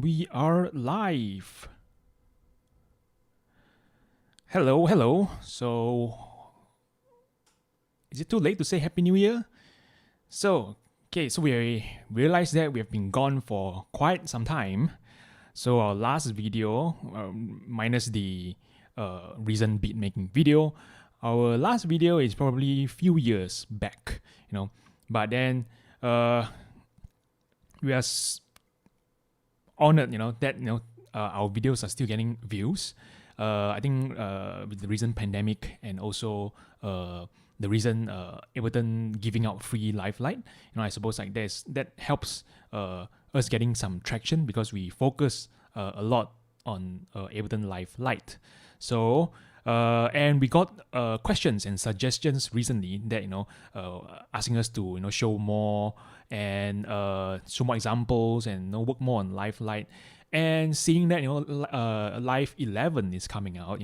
we are live. Hello. So, is it too late to say Happy New Year? So we realized that we have been gone for quite some time. So our last video, minus the recent beat making video, our last video is probably a few years back, But then we are honored, that our videos are still getting views. I think with the recent pandemic and also the recent Ableton giving out free Live Lite, I suppose like that helps us getting some traction because we focus a lot on Ableton Live Lite. So and we got questions and suggestions recently that asking us to show more and show more examples and work more on Live Lite. And seeing that Live 11 is coming out,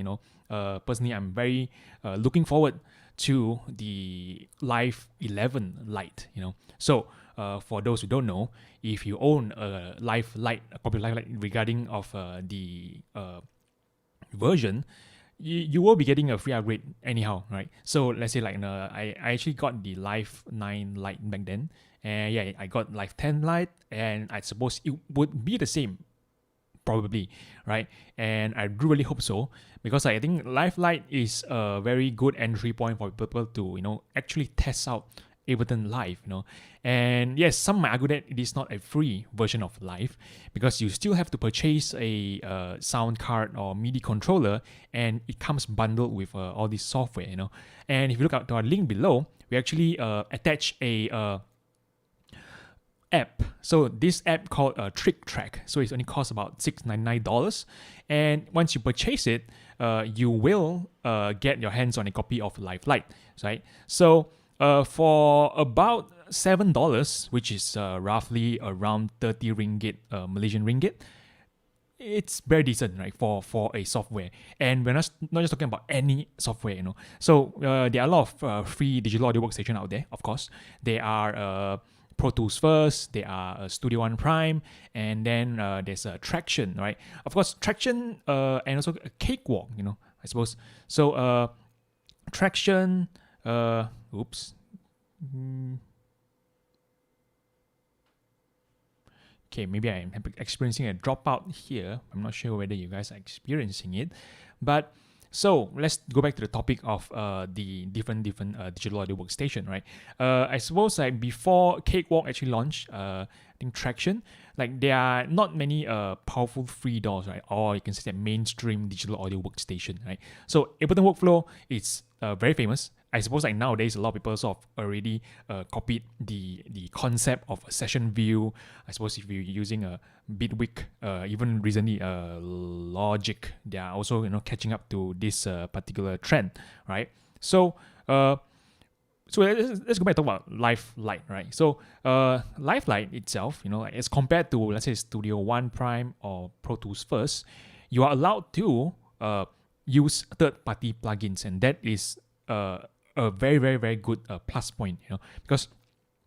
personally I'm very looking forward to the Live 11 Lite. So for those who don't know, if you own a Live Lite, a copy of Live Lite regarding of the version, you will be getting a free upgrade anyhow, right? So let's say I actually got the Live 9 Lite back then, and I got Live 10 Lite, and I suppose it would be the same, probably, right? And I really hope so, because I think Live Lite is a very good entry point for people to actually test out Ableton Live, And yes, some might argue that it is not a free version of Live because you still have to purchase a sound card or MIDI controller, and it comes bundled with all this software, And if you look at our link below, we actually attach a app. So this app called Trick Track. So it only costs about $699, and once you purchase it, you will get your hands on a copy of Live Lite, right? So for about $7, which is roughly around 30 ringgit, Malaysian ringgit, it's very decent, right, for a software. And we're not just talking about any software, So there are a lot of free digital audio workstation out there, of course. There are Pro Tools first, there are Studio One Prime, and then there's Traction, right? Of course, Traction and also Cakewalk, I suppose. So Traction, Okay, maybe I'm experiencing a dropout here. I'm not sure whether you guys are experiencing it. But so let's go back to the topic of the different digital audio workstation, right? I suppose like before Cakewalk actually launched, I think Traction, like there are not many powerful free DAWs, right? Or you can say that mainstream digital audio workstation, right? So Ableton Workflow is very famous. I suppose like nowadays a lot of people sort of already copied the concept of a session view. I suppose if you're using a Bitwig, even recently Logic, they are also catching up to this particular trend, right? So let's go back and talk about Live Lite, right? So Live Lite itself, as compared to let's say Studio One Prime or Pro Tools First, you are allowed to use third-party plugins, and that is a very, very, very good plus point, because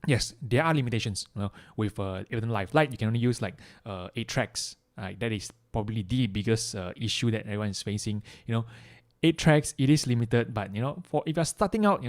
yes, there are limitations. With Ableton Live Lite, you can only use like 8 tracks. That is probably the biggest issue that everyone is facing. 8 tracks, it is limited, but for if you're starting out,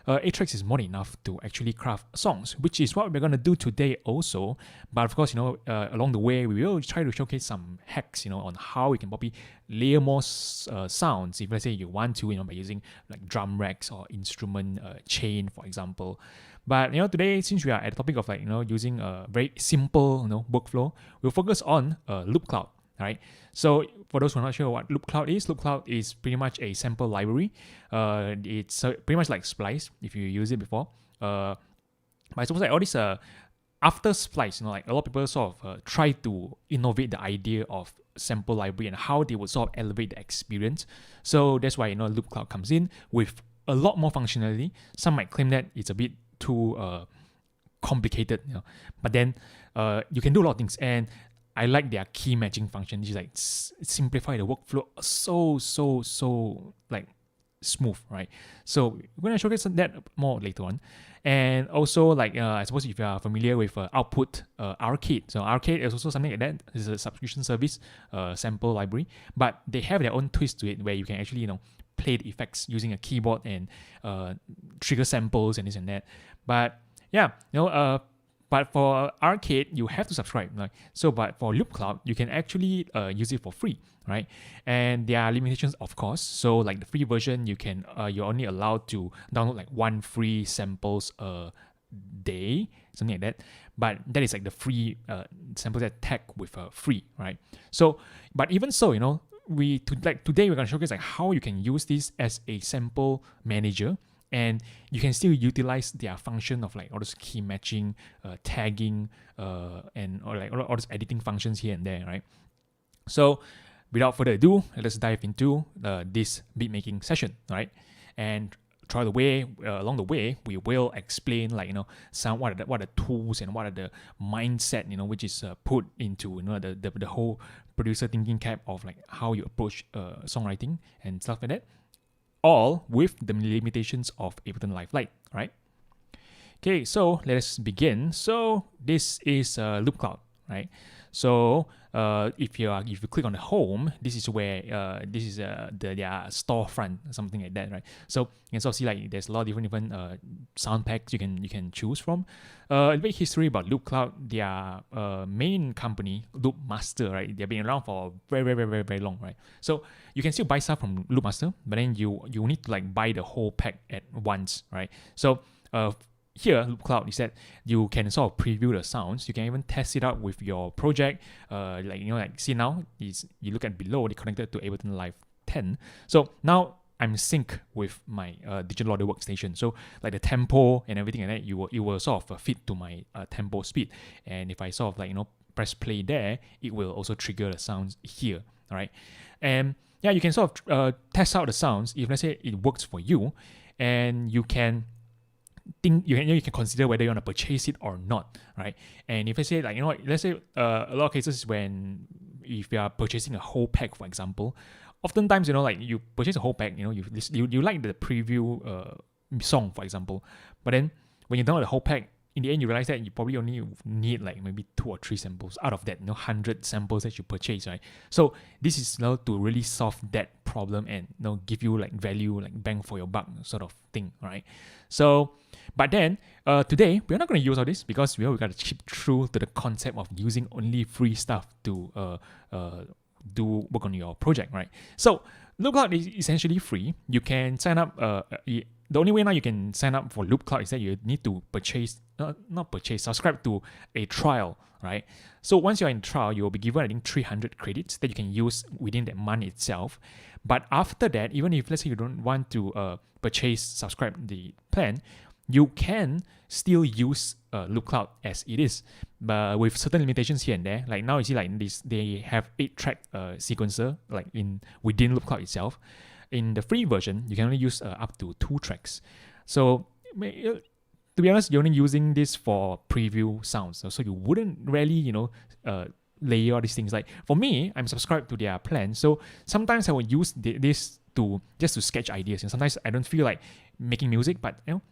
8 tracks is more than enough to actually craft songs, which is what we're gonna do today also. But of course, along the way, we will try to showcase some hacks, on how we can probably layer more sounds. If let's say you want to, by using like drum racks or instrument chain, for example. But today, since we are at the topic of using a very simple workflow, we'll focus on Loopcloud. Right. So for those who are not sure what Loopcloud is pretty much a sample library. It's pretty much like Splice if you use it before. But I suppose like all this after Splice, like a lot of people sort of try to innovate the idea of sample library and how they would sort of elevate the experience. So that's why Loopcloud comes in with a lot more functionality. Some might claim that it's a bit too complicated, but then you can do a lot of things. And I like their key matching function, which is like simplify the workflow so like smooth, right? So we're gonna showcase that more later on. And also, like I suppose if you are familiar with Output Arcade, so Arcade is also something like that. It's a subscription service, sample library, but they have their own twist to it where you can actually play the effects using a keyboard and trigger samples and this and that. But yeah, but for Arcade, you have to subscribe. Right? So, but for Loopcloud, you can actually use it for free, right? And there are limitations, of course. So, like the free version, you're only allowed to download like 1 free samples a day, something like that. But that is like the free samples that tag with free, right? So, but even so, today we're gonna showcase like how you can use this as a sample manager. And you can still utilize their function of like all those key matching, tagging, and or like all those editing functions here and there, right? So, without further ado, let's dive into this beat making session, right? And along the way, we will explain like what are the tools and what are the mindset which is put into the whole producer thinking cap of like how you approach songwriting and stuff like that. All with the limitations of Ableton LIVE Lite, right? Okay, so let us begin. So this is Loopcloud, right? So if you click on the home, this is where this is their storefront, something like that, right? So you can sort of see like there's a lot of different sound packs you can choose from. A bit history about Loopcloud. Their main company, Loopmaster, right? They've been around for very long, right? So you can still buy stuff from Loopmaster, but then you need to like buy the whole pack at once, right? So here, Loopcloud is that you can sort of preview the sounds. You can even test it out with your project. Like see now, you look at below, they connected to Ableton Live 10. So now I'm synced with my digital audio workstation. So like the tempo and everything like that, it will sort of fit to my tempo speed. And if I sort of like press play there, it will also trigger the sounds here. All right, and yeah, you can sort of test out the sounds. If let's say it works for you, and you can you can consider whether you want to purchase it or not, right? And if I say like let's say a lot of cases if you are purchasing a whole pack, for example, oftentimes like you purchase a whole pack, you like the preview song, for example, but then when you download the whole pack, in the end you realize that you probably only need like maybe 2 or 3 samples out of that 100 samples that you purchase, right? So this is to really solve that problem and give you like value, like bang for your buck sort of thing, right? So but then today we're not going to use all this because we got to keep true to the concept of using only free stuff to do work on your project, right? So Loopcloud is essentially free. You can sign up. The only way now you can sign up for Loopcloud is that you need to subscribe to a trial, right? So once you're in trial, you will be given I think 300 credits that you can use within that month itself. But after that, even if let's say you don't want to subscribe the plan, you can still use Loopcloud as it is, but with certain limitations here and there. Like now you see like this, they have 8-track sequencer like within Loopcloud itself. In the free version, you can only use up to 2 tracks. So to be honest, you're only using this for preview sounds, so you wouldn't really layer all these things. Like for me, I'm subscribed to their plan, so sometimes I will use this to sketch ideas. And sometimes I don't feel like making music, but you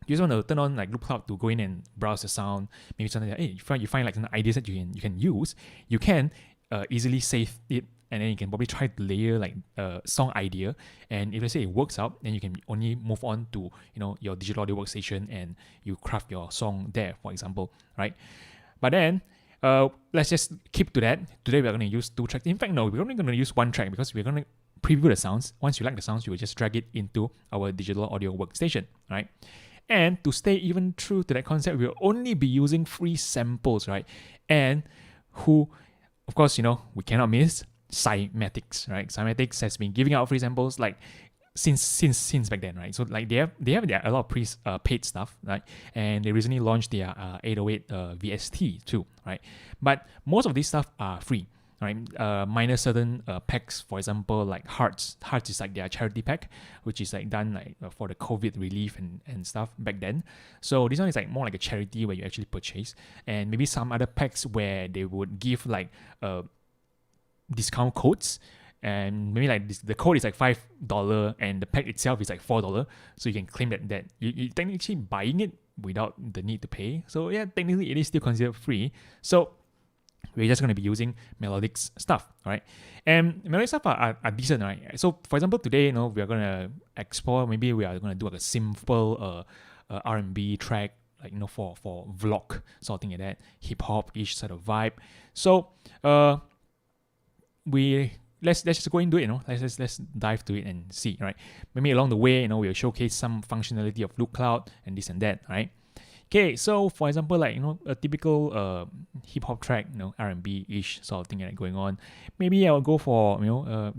just want to turn on like Loopcloud to go in and browse the sound. Maybe something like, hey, you find like some ideas that you can use. You can easily save it, and then you can probably try to layer like a song idea. And if let's say it works out, then you can only move on to your digital audio workstation and you craft your song there, for example, right? But then let's just keep to that. Today we're going to use 2 tracks. In fact, no, we're only going to use 1 track because we're going to preview the sounds. Once you like the sounds, you will just drag it into our digital audio workstation, right? And to stay even true to that concept, we'll only be using free samples, right? And of course, we cannot miss Cymatics, right? Cymatics has been giving out free samples like since back then, right? So like they have a lot of paid stuff, right? And they recently launched their 808 VST too, right? But most of these stuff are free, right? Minus certain packs, for example, like Hearts. Hearts is like their charity pack, which is like done like for the COVID relief and stuff back then. So this one is like more like a charity where you actually purchase, and maybe some other packs where they would give like discount codes and maybe like this, the code is like $5 and the pack itself is like $4, so you can claim that you technically buying it without the need to pay. So yeah, technically it is still considered free. So we're just going to be using Melodic's stuff, right? And Melodic stuff are decent, right? So for example, today, we are going to explore, maybe we are going to do like a simple R&B track, like, for vlog, something like that, hip-hop-ish sort of vibe. So let's just go into it, let's dive to it and see, right? Maybe along the way, we'll showcase some functionality of Loopcloud and this and that, right? Okay, so for example, like, a typical hip-hop track, R&B-ish sort of thing like going on. Maybe I'll go for,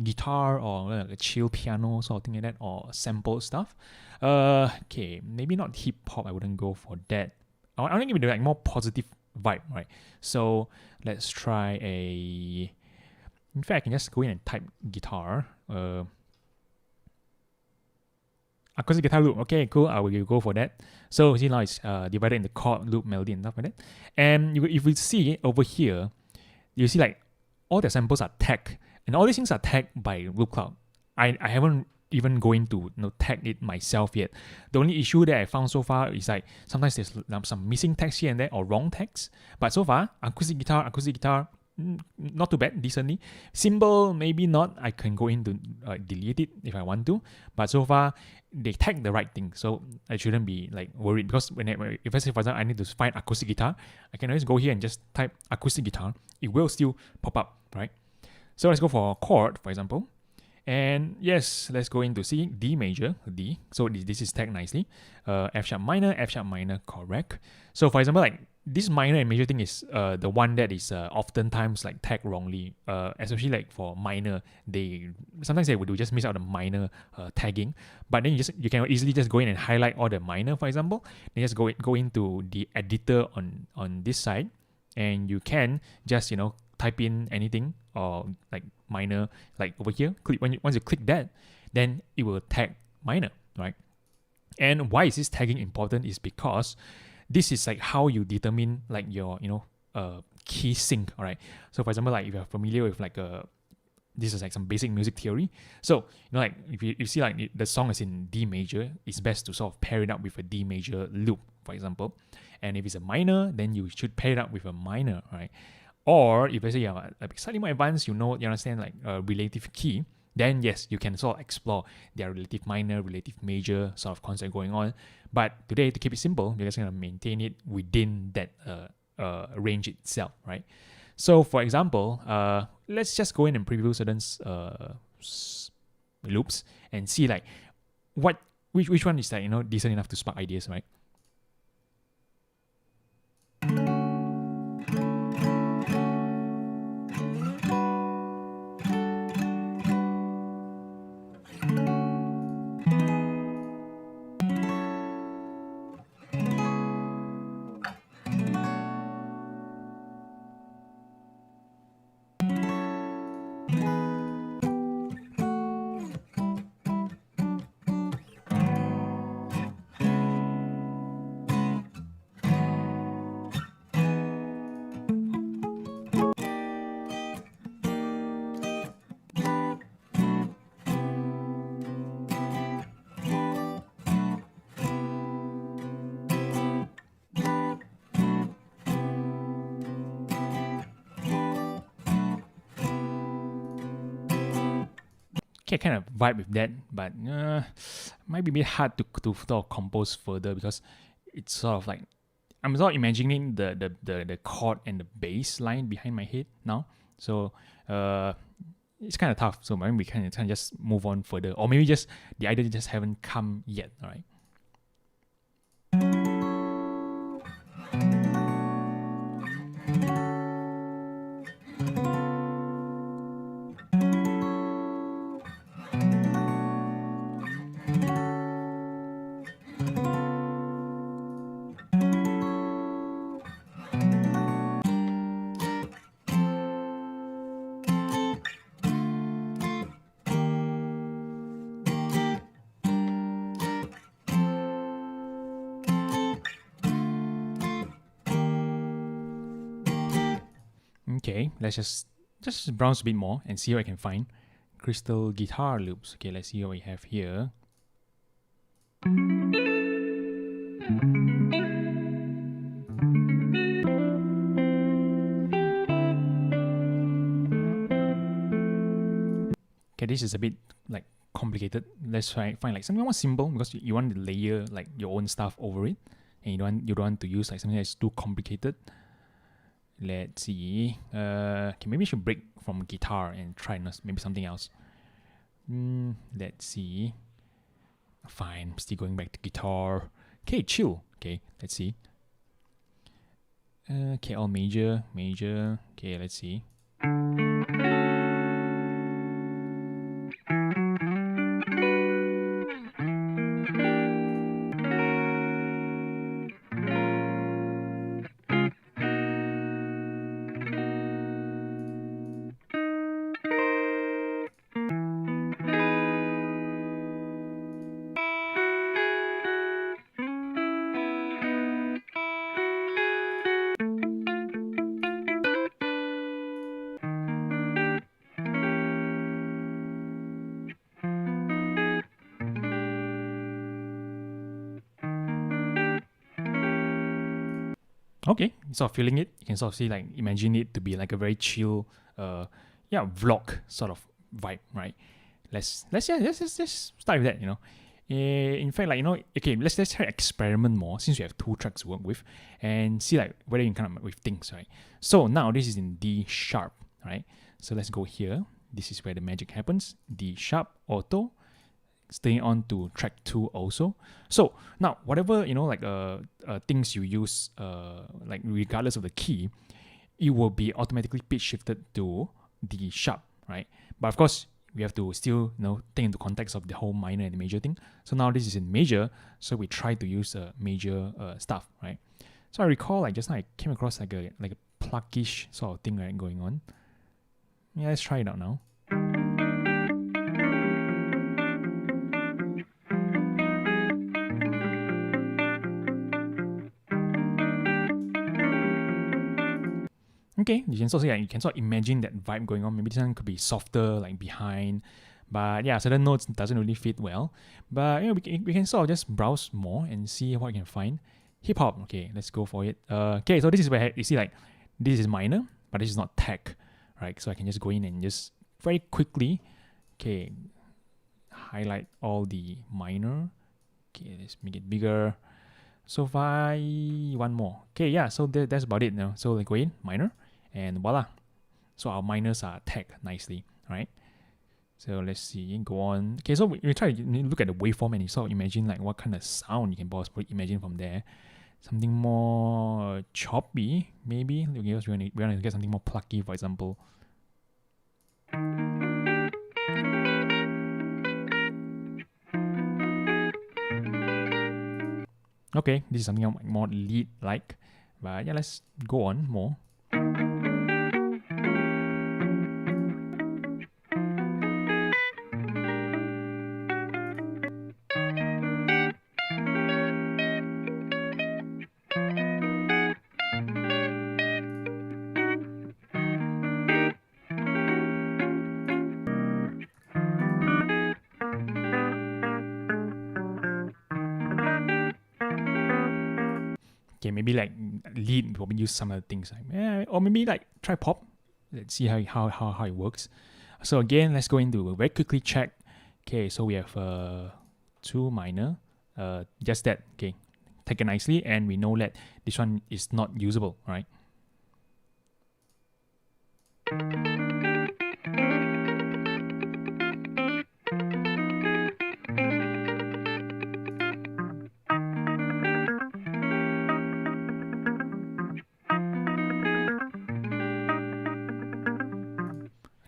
guitar or like a chill piano sort of thing like that, or sample stuff. Okay, maybe not hip-hop, I wouldn't go for that. I want to give it like more positive vibe, right? So let's try a... In fact, I can just go in and type guitar. Acoustic guitar loop. Okay, cool. I will go for that. So see now it's divided into chord, loop, melody, and stuff like that. And if we see over here, you see like all the samples are tagged, and all these things are tagged by Loopcloud. I haven't even going to tag it myself yet. The only issue that I found so far is like sometimes there's some missing tags here and there or wrong tags. But so far, acoustic guitar, not too bad, decently. Cymbal, maybe not. I can go in to delete it if I want to. But so far, they tag the right thing, so I shouldn't be like worried, because if I say, for example, I need to find acoustic guitar, I can always go here and just type acoustic guitar. It will still pop up, right? So let's go for chord, for example. And yes, let's go into C, D major, D. So this is tagged nicely. F sharp minor, correct. So for example, like this minor and major thing is the one that is oftentimes like tagged wrongly. Especially like for minor, sometimes they would just miss out the minor tagging. But then you can easily just go in and highlight all the minor, for example. Then just go into the editor on this side, and you can just type in anything or like minor, like over here. Once you click that, then it will tag minor, right? And why is this tagging important is because this is like how you determine like your key sync. All right. So for example, like if you're familiar with like this is like some basic music theory. So like if you see like the song is in D major, it's best to sort of pair it up with a D major loop, for example. And if it's a minor, then you should pair it up with a minor, right? Or if I say you're like slightly more advanced, you understand like relative key, then yes, you can sort of explore their relative minor, relative major sort of concept going on. But today, to keep it simple, we're just going to maintain it within that range itself, right? So for example, let's just go in and preview certain loops and see like which one is like decent enough to spark ideas, right? I kind of vibe with that, but might be a bit hard to sort of compose further, because it's sort of like I'm sort of imagining the chord and the bass line behind my head now. So it's kind of tough. So maybe we can just move on further, or maybe just the idea just haven't come yet. All right. Okay, let's just browse a bit more and see what I can find. crystal guitar loops. Okay, let's see what we have here. Okay, this is a bit like complicated. Let's try find like something more simple, because you want to layer like your own stuff over it, and you don't want to use like something that's too complicated. Let's see. Okay, maybe we should break from guitar and try maybe something else. Let's see. Fine, still going back to guitar. Okay, chill. Okay, let's see. Okay, all major. Okay, let's see. Okay, sort of feeling it. You can sort of see, like, imagine it to be like a very chill, vlog sort of vibe, right? Let's start with that. In fact, like, okay, let's try to experiment more, since we have 2 tracks to work with, and see like whether you can come up with things, right? So now this is in D sharp, right? So let's go here. This is where the magic happens. D sharp auto. Staying on to track 2 also. So now whatever things you use, like regardless of the key, it will be automatically pitch shifted to D sharp, right? But of course we have to still take into context of the whole minor and major thing. So now this is in major, so we try to use major stuff, right? So I recall just now I came across like a pluckish sort of thing, right, going on. Yeah, let's try it out now. Okay, you can sort of imagine that vibe going on. Maybe this one could be softer, like behind, but yeah, certain notes doesn't really fit well. But we can sort of just browse more and see what we can find. Hip hop, okay, let's go for it. Okay, so this is where you see like this is minor, but this is not tech, right? So I can just go in and just very quickly, okay, highlight all the minor. Okay, let's make it bigger. So one more. Okay, yeah, so that's about it now. So like go in, minor, and voila. So our minors are tagged nicely, right? So let's see, go on. Okay, so we try to look at the waveform and you sort of imagine like what kind of sound you can possibly imagine from there. Something more choppy, maybe. We're going to get something more plucky, for example. Okay, this is something more lead-like. But yeah, let's go on more. Okay, maybe like lead, probably use some other things, like, or maybe like try pop. Let's see how it works. So again, let's go into very quickly check. Okay, so we have 2 minor, just that. Okay, taken nicely, and we know that this one is not usable, right?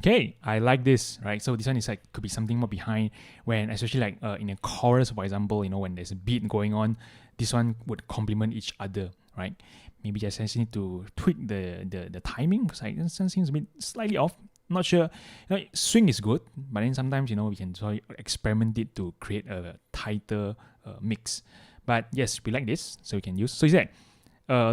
Okay, I like this, right? So this one is like could be something more behind, when especially like in a chorus, for example, when there's a beat going on, this one would complement each other, right? Maybe just need to tweak the timing, because like this one seems a bit slightly off. Not sure. Swing is good, but then sometimes we can sort of experiment it to create a tighter mix. But yes, we like this, so we can use. So is that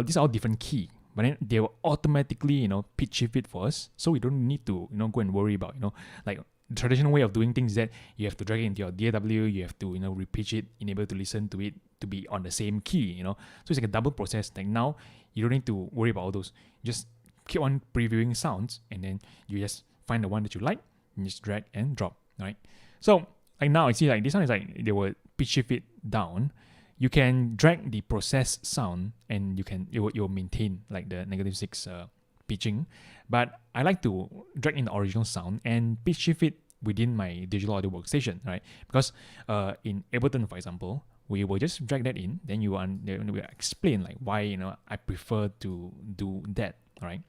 these are all different key. But then they will automatically, pitch shift it for us, so we don't need to, go and worry about, like the traditional way of doing things is that you have to drag it into your DAW, you have to, repitch it, enable to listen to it to be on the same key, So it's like a double process. Like now, you don't need to worry about all those. You just keep on previewing sounds, and then you just find the one that you like, and just drag and drop, right? So like now, I see like this one is like they will pitch shift it down. You can drag the processed sound, and you'll maintain like the -6 pitching. But I like to drag in the original sound and pitch shift it within my digital audio workstation, right? Because in Ableton, for example, we will just drag that in. Then we explain like why I prefer to do that, right?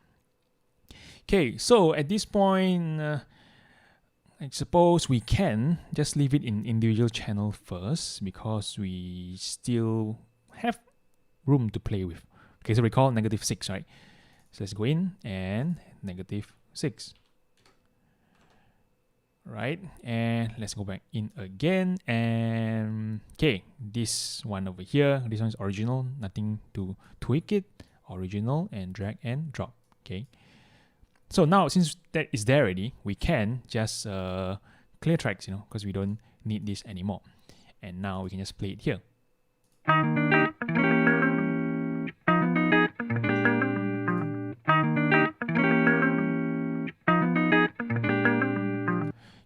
Okay, so at this point, I suppose we can just leave it in individual channel first because we still have room to play with. Okay, so recall -6, right? So let's go in and -6. Right, and let's go back in again. And okay, this one over here, this one is original, nothing to tweak it. Original, and drag and drop. Okay, so now since that is there already, we can just clear tracks, because we don't need this anymore. And now we can just play it here.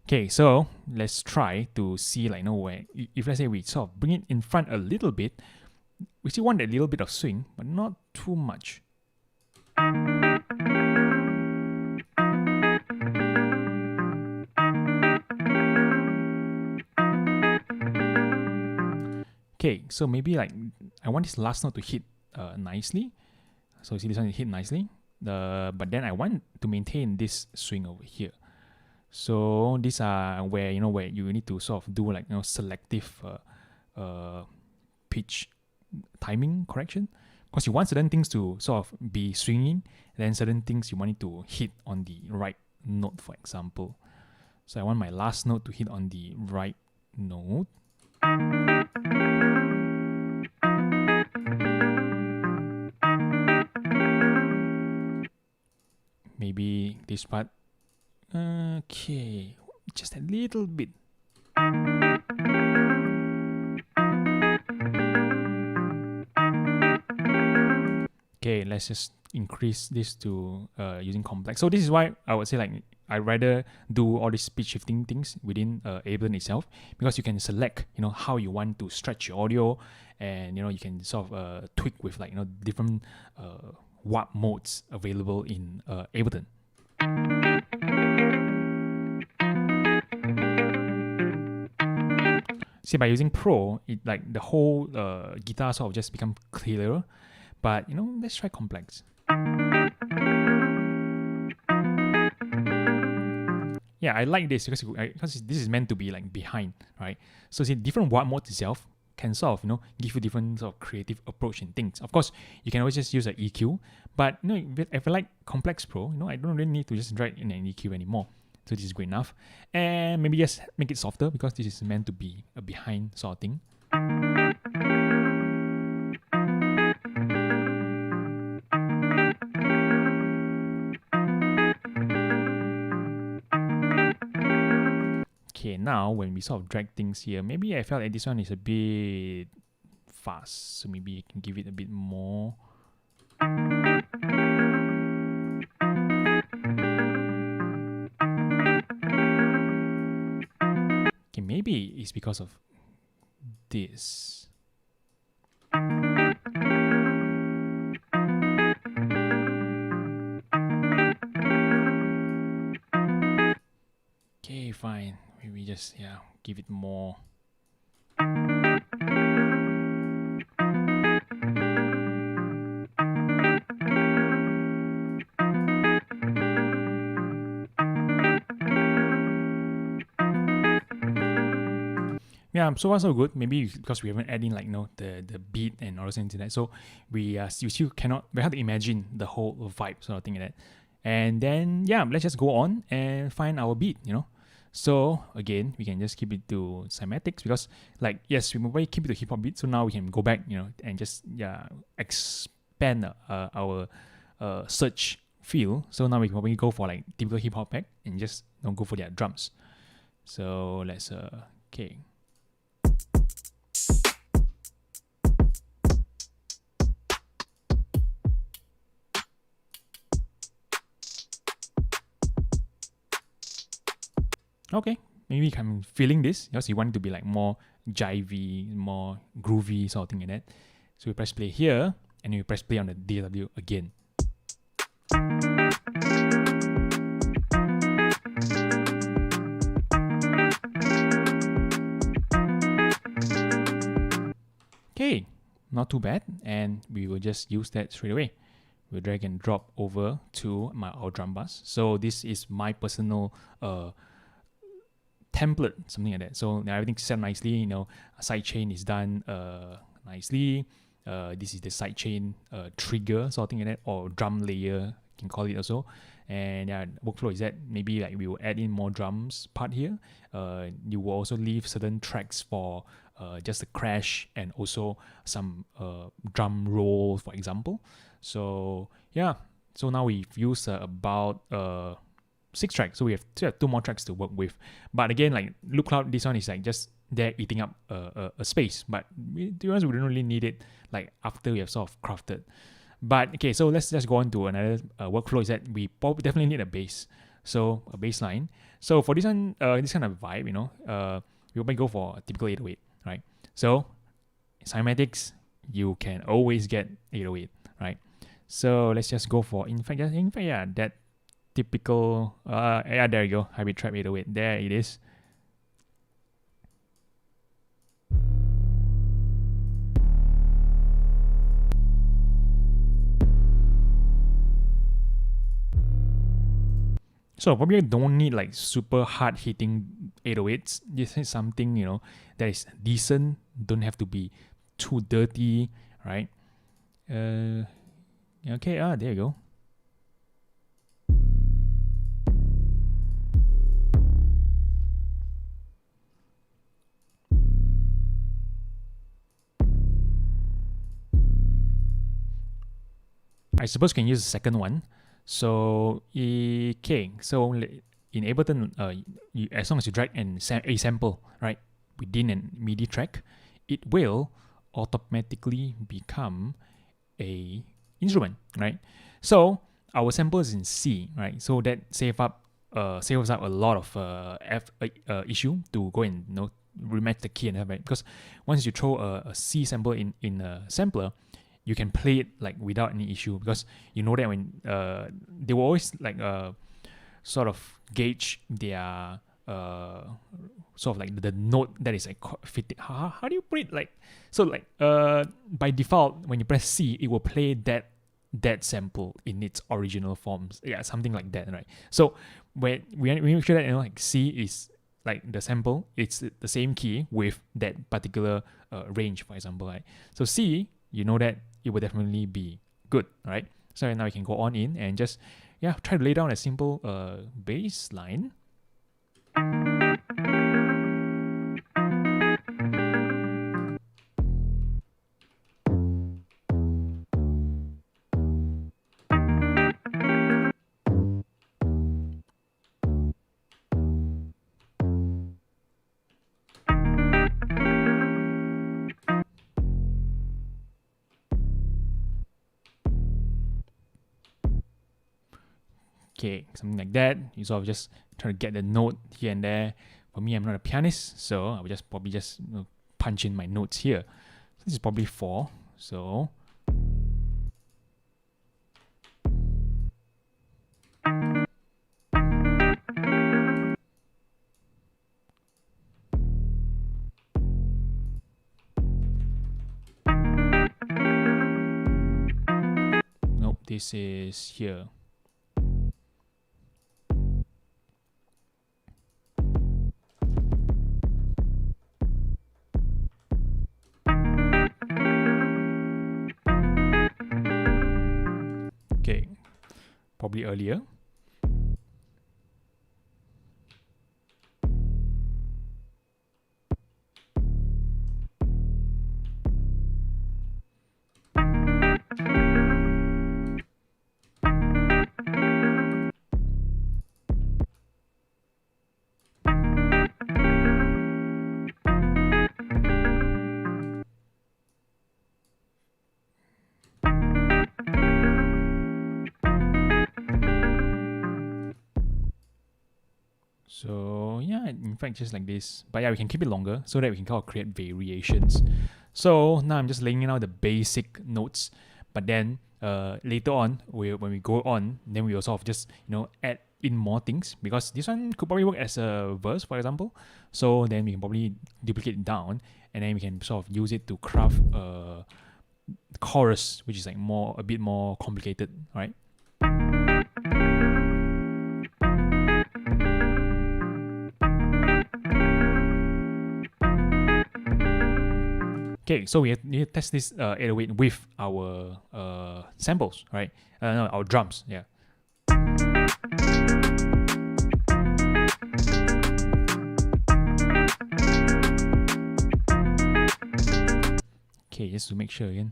Okay, so let's try to see like where, if let's say we sort of bring it in front a little bit, we still want a little bit of swing, but not too much. Okay, so maybe like I want this last note to hit nicely. So you see this one hit nicely. But then I want to maintain this swing over here. So these are where where you need to sort of do like selective pitch timing correction, because you want certain things to sort of be swinging, and then certain things you want it to hit on the right note, for example. So I want my last note to hit on the right note. Maybe this part. Okay, just a little bit. Okay, let's just increase this to using complex. So this is why I would say like I'd rather do all these pitch shifting things within Ableton itself, because you can select how you want to stretch your audio, and you can sort of tweak with like different warp modes available in Ableton. See, by using Pro, it like the whole guitar sort of just become clearer. But let's try complex. Yeah, I like this because this is meant to be like behind, right? So see, different warp modes itself can sort of give you different sort of creative approach in things. Of course, you can always just use an EQ, but if I like Complex Pro, I don't really need to just drag in an EQ anymore. So this is good enough. And maybe just make it softer, because this is meant to be a behind sort of thing. Okay, now when we sort of drag things here, maybe I felt like this one is a bit fast. So maybe I can give it a bit more. Okay, maybe it's because of this. Okay, fine. Maybe just give it more. Yeah, so far so good. Maybe because we haven't added in like the beat and all those things into that, so you still cannot very hard to imagine the whole vibe sort of thing like that. And then let's just go on and find our beat. So again, we can just keep it to Cymatics, because like yes, we might keep it to hip hop beat. So now we can go back, and just expand our search field. So now we can probably go for like typical hip hop pack and just go for their drums. So let's okay. Okay, maybe I'm feeling this because you want it to be like more jivey, more groovy, sort of thing like that. So we press play here, and we press play on the DAW again. Okay, not too bad, and we will just use that straight away. We'll drag and drop over to our drum bus. So this is my personal template, something like that. So now everything's set nicely, you know, a sidechain is done nicely. This is the sidechain trigger, sort of thing like that, or drum layer, you can call it also. And yeah, workflow is that maybe like we will add in more drums part here. You will also leave certain tracks for just a crash and also some drum roll, for example. So yeah, so now we've used about 6 tracks, so we have 2 more tracks to work with. But again, like Loopcloud, this one is like just there eating up a space, but to be honest, we don't really need it like after we have sort of crafted. But okay, so let's just go on to another workflow. Is that we definitely need a bass, so a bass line. So for this one, this kind of vibe, you know, we might go for a typical 808, right? So Cymatics, you can always get 808, right? So let's just go for, in fact, yeah, that typical, yeah, there you go, hybrid trap 808, there it is. So probably don't need like super hard hitting 808s. This is something, you know, that is decent, don't have to be too dirty, right? Okay, there you go. I suppose you can use the second one. So okay, so in Ableton, as long as you drag a sample right within a MIDI track, it will automatically become a instrument, right? So our sample is in C, right? So that saves up a lot of issue to go and, you know, rematch the key and everything, right? Because once you throw a C sample in a sampler, you can play it like without any issue, because you know that when they will always like sort of gauge their sort of like the note that is like fitting. How do you put it? Like, so like by default when you press C, it will play that sample in its original forms. Yeah, something like that, right? So when we make sure that, you know, like C is like the sample, it's the same key with that particular range, for example, right? So C, you know that it will definitely be good, right? So now you can go on in and just, yeah, try to lay down a simple bass line. Okay, something like that. You sort of just try to get the note here and there. For me, I'm not a pianist, so I will just probably just, you know, punch in my notes here. So this is probably 4. So nope, this is here. Okay, probably earlier. So yeah, in fact, just like this. But yeah, we can keep it longer so that we can kind of create variations. So now I'm just laying out the basic notes, but then later on, when we go on, then we also just add in more things, because this one could probably work as a verse, for example. So then we can probably duplicate it down, and then we can sort of use it to craft a chorus, which is like a bit more complicated, right? Okay, so we need to test this 808 with our samples, right? No, our drums, yeah. Okay, just to make sure again.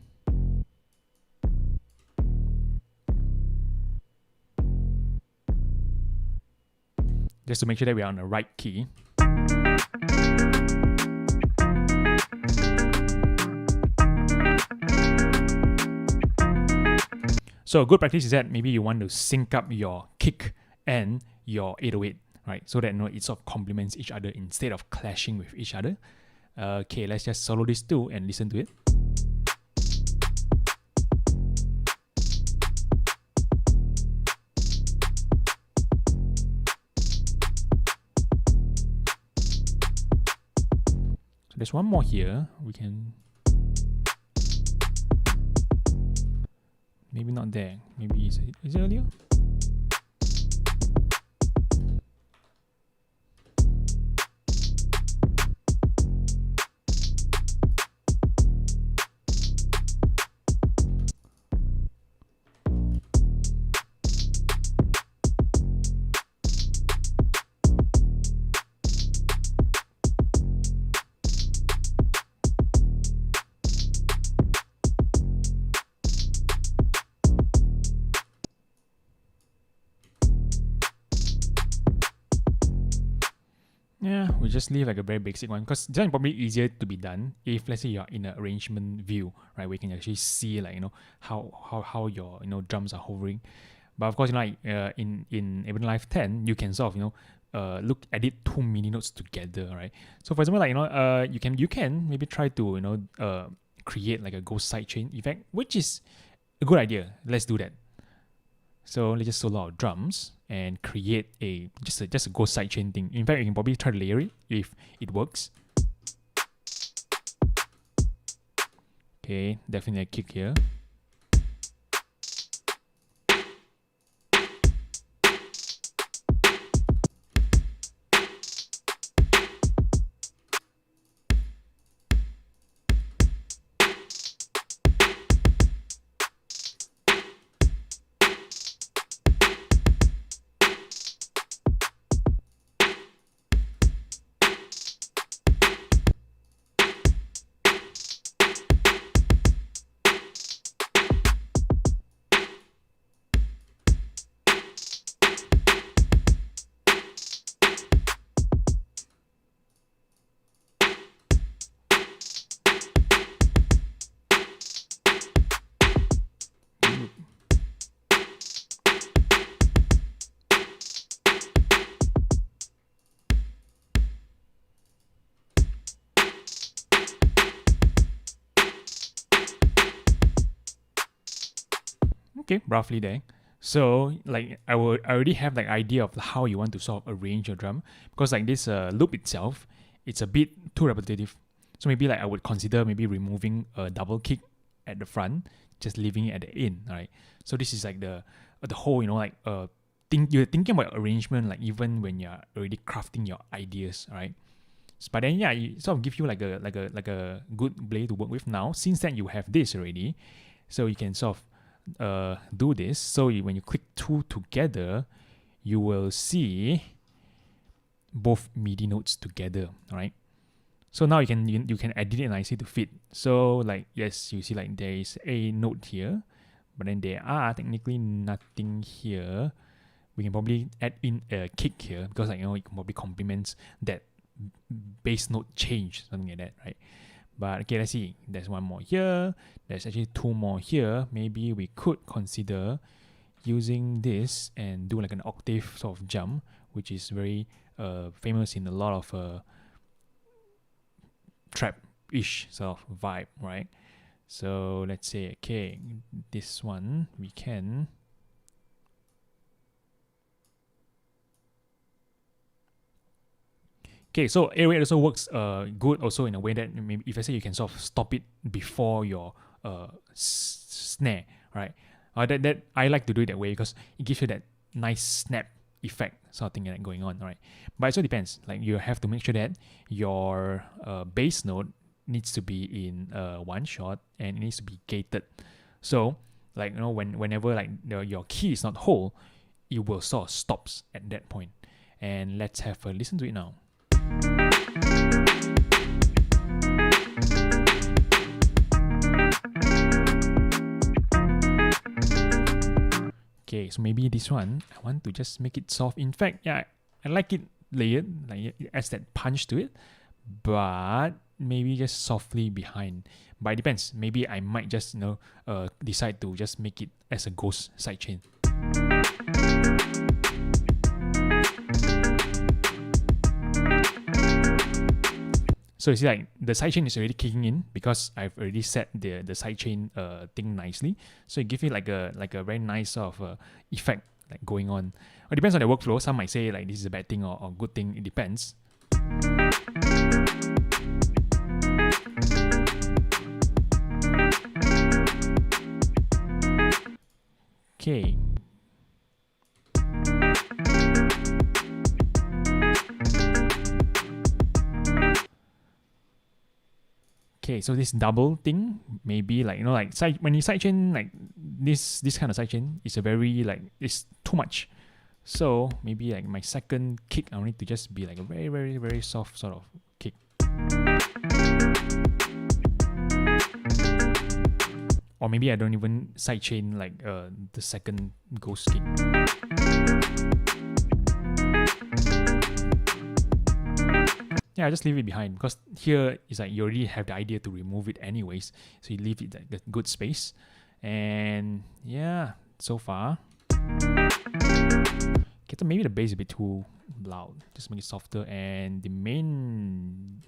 Just to make sure that we are on the right key. So a good practice is that maybe you want to sync up your kick and your 808, right? So that it sort of complements each other instead of clashing with each other. Okay, let's just solo this too and listen to it. So there's one more here. We can... Maybe not there. Maybe is it earlier? Yeah, we just leave like a very basic one, because this one is probably easier to be done if, let's say, you're in an arrangement view, right? We can actually see like how your drums are hovering. But of course, like in Ableton Live 10, you can sort of edit two MIDI notes together, right? So for example, like you can maybe try to create like a ghost sidechain effect, which is a good idea. Let's do that. So let's just solo our drums and create just a ghost sidechain thing. In fact, you can probably try to layer it if it works. Okay, definitely a kick here. Okay, roughly there. So like I already have like idea of how you want to sort of arrange your drum, because like this loop itself, it's a bit too repetitive. So maybe like I would consider maybe removing a double kick at the front, just leaving it at the end, right? So this is like the whole you're thinking about arrangement like even when you're already crafting your ideas, right? But then yeah, it sort of give you like a good blade to work with now, since that you have this already. So you can sort of do this. So when you click two together, you will see both MIDI notes together, right? So now you can edit it nicely to fit. So like, yes, you see like there is a note here, but then there are technically nothing here. We can probably add in a kick here, because like it can probably complements that bass note change, something like that, right? But okay, let's see. There's one more here. There's actually two more here. Maybe we could consider using this and do like an octave sort of jump, which is very famous in a lot of trap-ish sort of vibe, right? So let's say, okay, this one we can. Okay, so 808 also works good also in a way that maybe if I say you can sort of stop it before your snare, right? That I like to do it that way because it gives you that nice snap effect sort of thing like going on, right? But it also depends. Like you have to make sure that your bass note needs to be in one shot and it needs to be gated. So like whenever like your key is not whole, it will sort of stops at that point. And let's have a listen to it now. Okay, so maybe this one, I want to just make it soft. In fact, yeah, I like it layered, like it adds that punch to it, but maybe just softly behind. But it depends. Maybe I might just, decide to just make it as a ghost sidechain. So you see, like the sidechain is already kicking in because I've already set the sidechain thing nicely. So it gives you like a very nice sort of effect like going on. It depends on the workflow. Some might say like this is a bad thing or good thing. It depends. Okay. Okay, so this double thing, maybe like when you sidechain like this kind of sidechain is a very like it's too much. So maybe like my second kick, I need to just be like a very, very, very soft sort of kick. Or maybe I don't even sidechain like the second ghost kick. Yeah, just leave it behind because here is like you already have the idea to remove it anyways. So you leave it like a good space. And yeah, so far. Okay, so maybe the bass is a bit too loud. Just make it softer. And the main.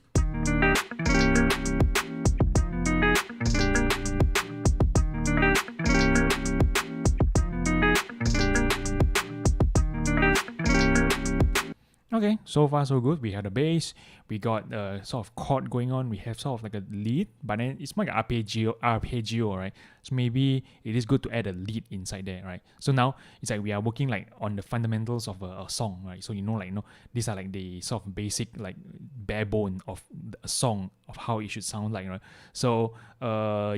Okay, so far so good. We had a bass, we got a sort of chord going on, we have sort of like a lead, but then it's more like arpeggio, right? So maybe it is good to add a lead inside there, right? So now it's like we are working like on the fundamentals of a song, right? So these are like the sort of basic like bare bone of a song of how it should sound like, right? So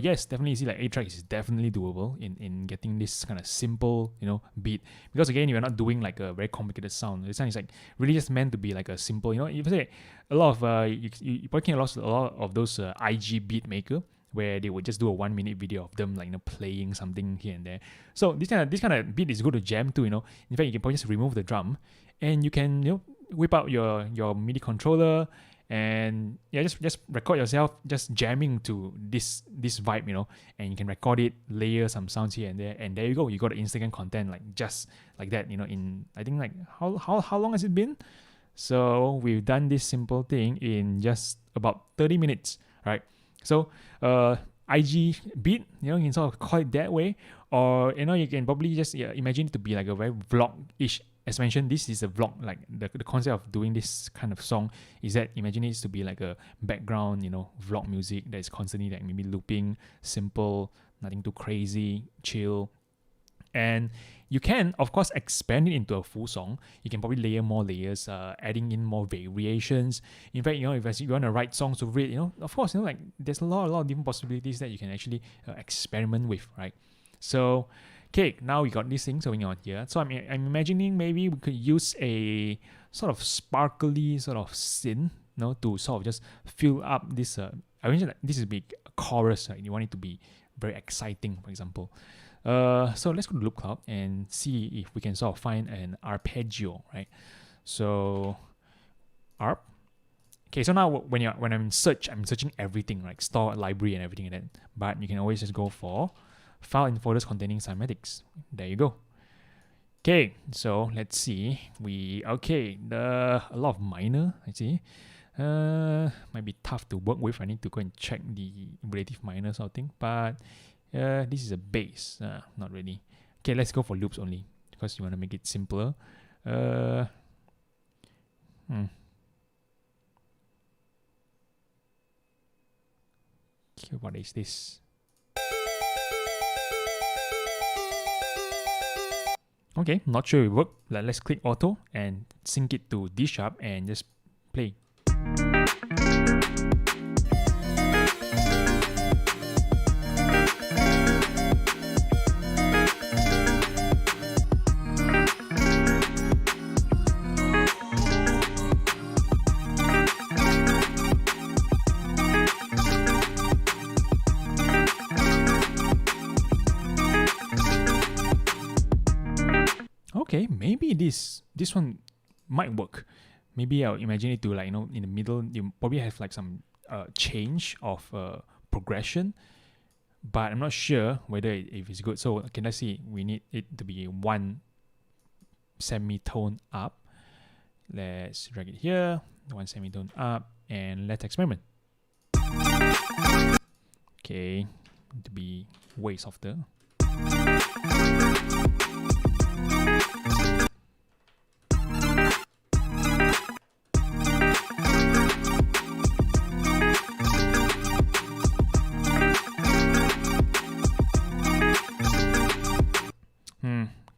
yes, definitely you see like 8 tracks is definitely doable in getting this kind of simple beat, because again you're not doing like a very complicated sound. The sound is like really just meant to be like a simple, if you say a lot of you working a lot of those IG beat maker where they would just do a 1 minute video of them like playing something here and there. So this kind of beat is good to jam to. In fact, you can probably just remove the drum and you can whip out your MIDI controller and yeah, just record yourself just jamming to this vibe, and you can record it, layer some sounds here and there you go. You got the Instagram content like just like that. In I think like how long has it been? So we've done this simple thing in just about 30 minutes, right? So IG beat, you can sort of call it that way, or you can probably just imagine it to be like a very vlog-ish. As mentioned, this is a vlog. Like the concept of doing this kind of song is that imagine it to be like a background, vlog music that is constantly like maybe looping, simple, nothing too crazy, chill. And you can, of course, expand it into a full song. You can probably layer more layers, adding in more variations. In fact, if you want to write songs over it, of course, like there's a lot of different possibilities that you can actually experiment with, right? So, okay, now we got these things going on here. So I'm imagining maybe we could use a sort of sparkly sort of synth, to sort of just fill up this. I mentioned that this is big chorus, right? You want it to be very exciting, for example. So let's go to Loopcloud and see if we can sort of find an arpeggio, right? So arp. Okay, so now when I'm in search, I'm searching everything, like store, library, and everything like that. But you can always just go for file and folders containing Cymatics. There you go. Okay, so let's see. A lot of minor, I see. Might be tough to work with. I need to go and check the relative minor sort of thing. But this is a bass. Not really. Okay, let's go for loops only because you want to make it simpler. Okay, what is this? Okay, not sure it will work. Let's click auto and sync it to D sharp and just play. Okay, maybe this one might work. Maybe I'll imagine it to like, in the middle, you probably have like some change of progression, but I'm not sure whether if it's good. So okay, let's see. We need it to be 1 semitone up. Let's drag it here, 1 semitone up, and let's experiment. Okay, to be way softer.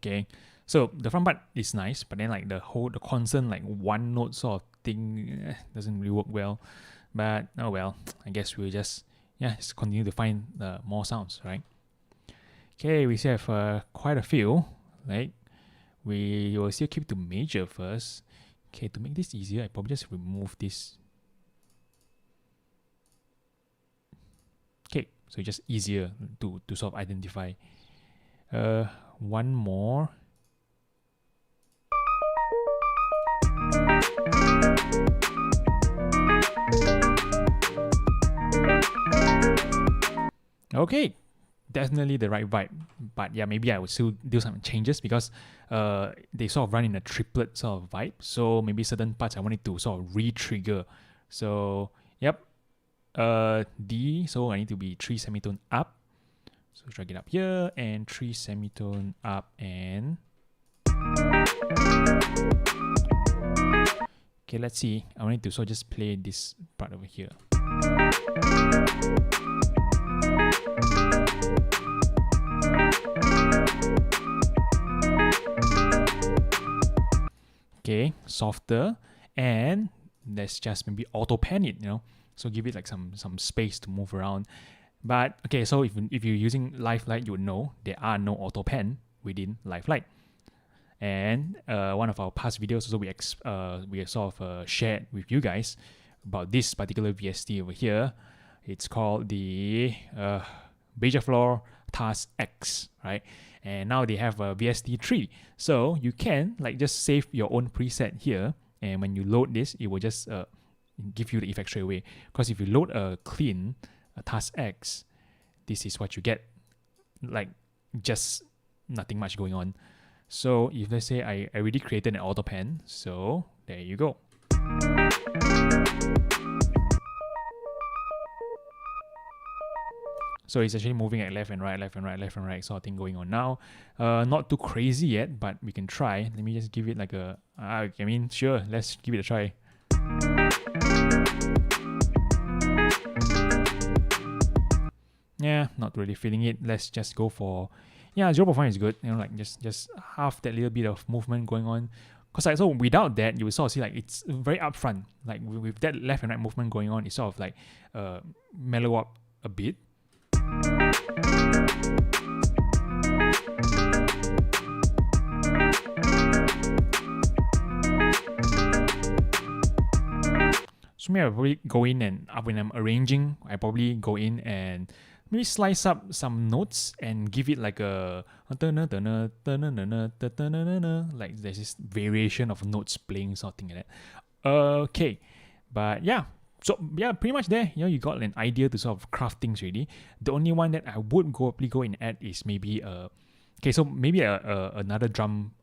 Okay, so the front part is nice, but then like the constant like one note sort of thing doesn't really work well. But oh well, I guess we'll just continue to find more sounds, right? Okay, we still have quite a few. Like we will still keep to major first. Okay, to make this easier, I probably just remove this. Okay, so it's just easier to sort of identify. One more. Okay, definitely the right vibe. But yeah, maybe I will still do some changes because they sort of run in a triplet sort of vibe. So maybe certain parts I wanted to sort of re-trigger. So yep, D. So I need to be 3 semitone up. So drag it up here and 3 semitone up and okay, let's see. I want to sort of just play this part over here. Okay, softer, and let's just maybe auto pan it, so give it like some space to move around. But okay, so if you're using Live Lite, you would know there are no auto pan within Live Lite. And one of our past videos also we sort of shared with you guys about this particular VST over here. It's called the Bejaflor Task X, right? And now they have a VST3, so you can like just save your own preset here, and when you load this, it will just give you the effect straight away. Because if you load a clean Task X, this is what you get, like just nothing much going on. So if let's say I already created an auto pan, so there you go. So it's actually moving at left and right sort of thing going on now. Not too crazy yet, but we can try. Let me just give it like a, sure, let's give it a try. Yeah, not really feeling it. Let's just go for, 0.5 is good. Like just half that little bit of movement going on. Because so without that, you will sort of see like it's very upfront. Like with that left and right movement going on, it's sort of like mellow up a bit. So maybe I probably go in and when I'm arranging, I probably go in and maybe slice up some notes and give it like a like there's this variation of notes playing something like that. Okay, but yeah. So yeah, pretty much there. You got an idea to sort of craft things already. The only one that I would probably go and add is maybe maybe another drum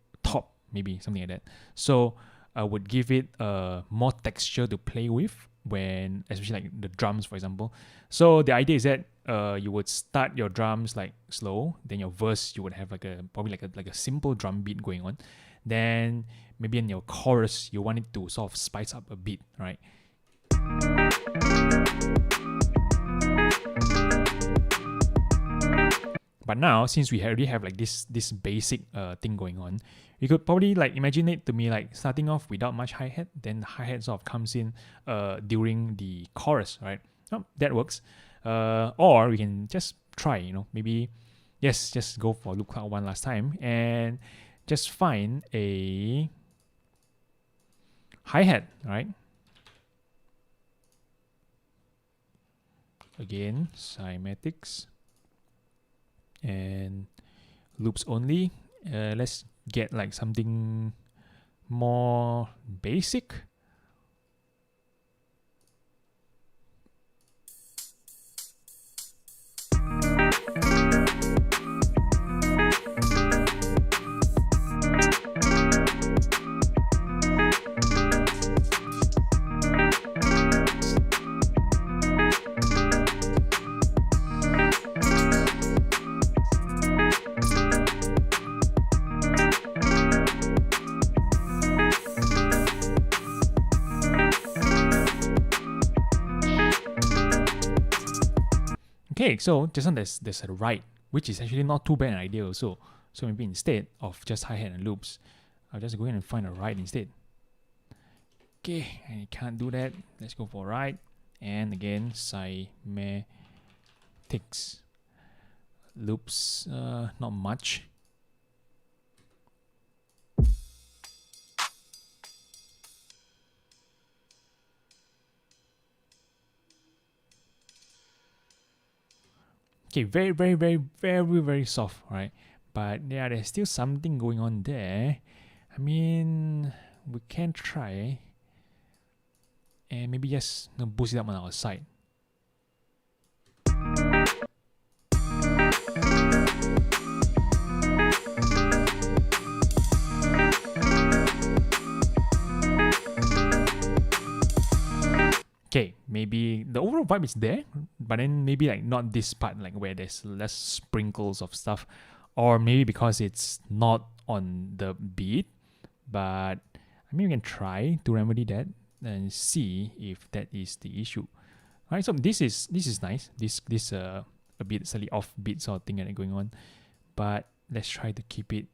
maybe something like that. So I would give it more texture to play with when, especially like the drums, for example. So the idea is that you would start your drums like slow, then your verse you would have like probably like a simple drum beat going on. Then maybe in your chorus you want it to sort of spice up a bit, right? But now, since we already have like this basic thing going on, you could probably like imagine it to me like starting off without much hi-hat, then the hi-hat sort of comes in during the chorus, right? Oh, that works. Or we can just try, you know, maybe, yes, just go for Loopcloud one last time and just find a hi-hat, right? Again, Cymatics and loops only. Let's get like something more basic. Okay, so just now there's a right, which is actually not too bad an idea also. So maybe instead of just hi-hat and loops, I'll just go in and find a right instead. Okay, and you can't do that. Let's go for right. And again, Cymatics. Loops, not much. Okay, very soft, right? But yeah, there's still something going on there. I mean, we can try and maybe just boost it up on our side. Okay, maybe the overall vibe is there, but then maybe like not this part, like where there's less sprinkles of stuff, or maybe because it's not on the beat. But I mean, we can try to remedy that and see if that is the issue. All right, so this is nice. This a bit slightly off beat sort of thing that going on, but let's try to keep it.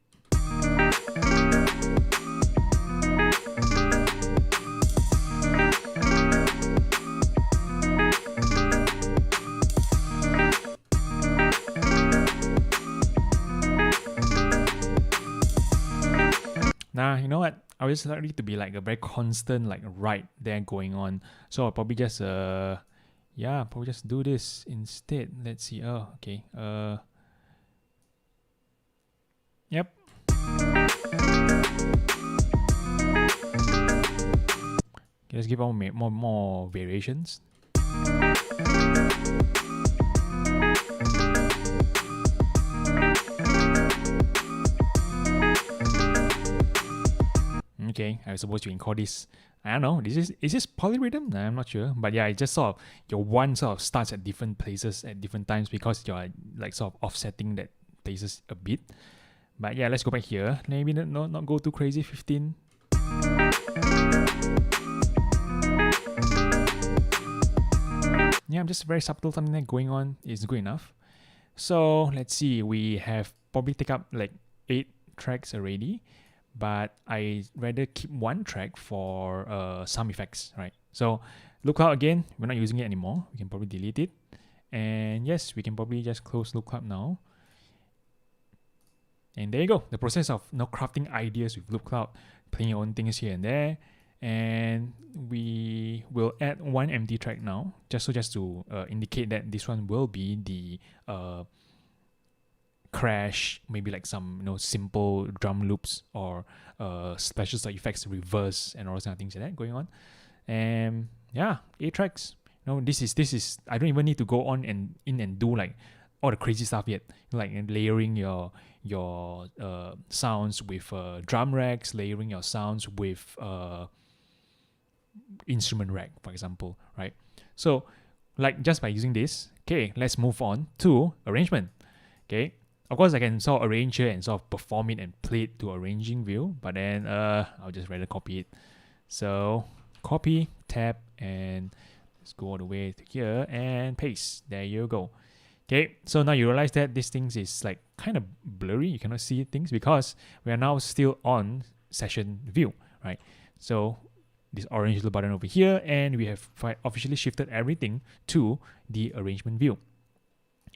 Nah, you know what? I just like it to be like a very constant like right there going on. So I'll probably just yeah, probably just do this instead. Let's see. Oh, okay. Yep. Okay, let's give out more variations. Okay, I suppose you can call this, I don't know, is this polyrhythm? I'm not sure. But yeah, it just sort of, your one sort of starts at different places at different times because you're like sort of offsetting that places a bit. But yeah, let's go back here. Maybe not go too crazy, 15. Yeah, just very subtle, something like going on is good enough. So let's see, we have probably take up like 8 tracks already. But I rather keep one track for some effects, right? So Loopcloud again, we're not using it anymore. We can probably delete it. And yes, we can probably just close Loopcloud now. And there you go. The process of crafting ideas with Loopcloud, playing your own things here and there. And we will add one empty track now, just to indicate that this one will be the crash, maybe like some simple drum loops or special effects, reverse, and all those kind of things like that going on. And yeah, 8 tracks. This is I don't even need to go on and do like all the crazy stuff yet, like layering your sounds with drum racks, layering your sounds with instrument rack, for example, right? So like just by using this, okay, let's move on to arrangement. Okay, of course I can sort of arrange here and sort of perform it and play it to arranging view, but then I'll just rather copy it. So copy, tab, and let's go all the way to here and paste. There you go. Okay, so now you realize that this thing is like kind of blurry. You cannot see things because we are now still on session view, right? So this orange little button over here, and we have officially shifted everything to the arrangement view.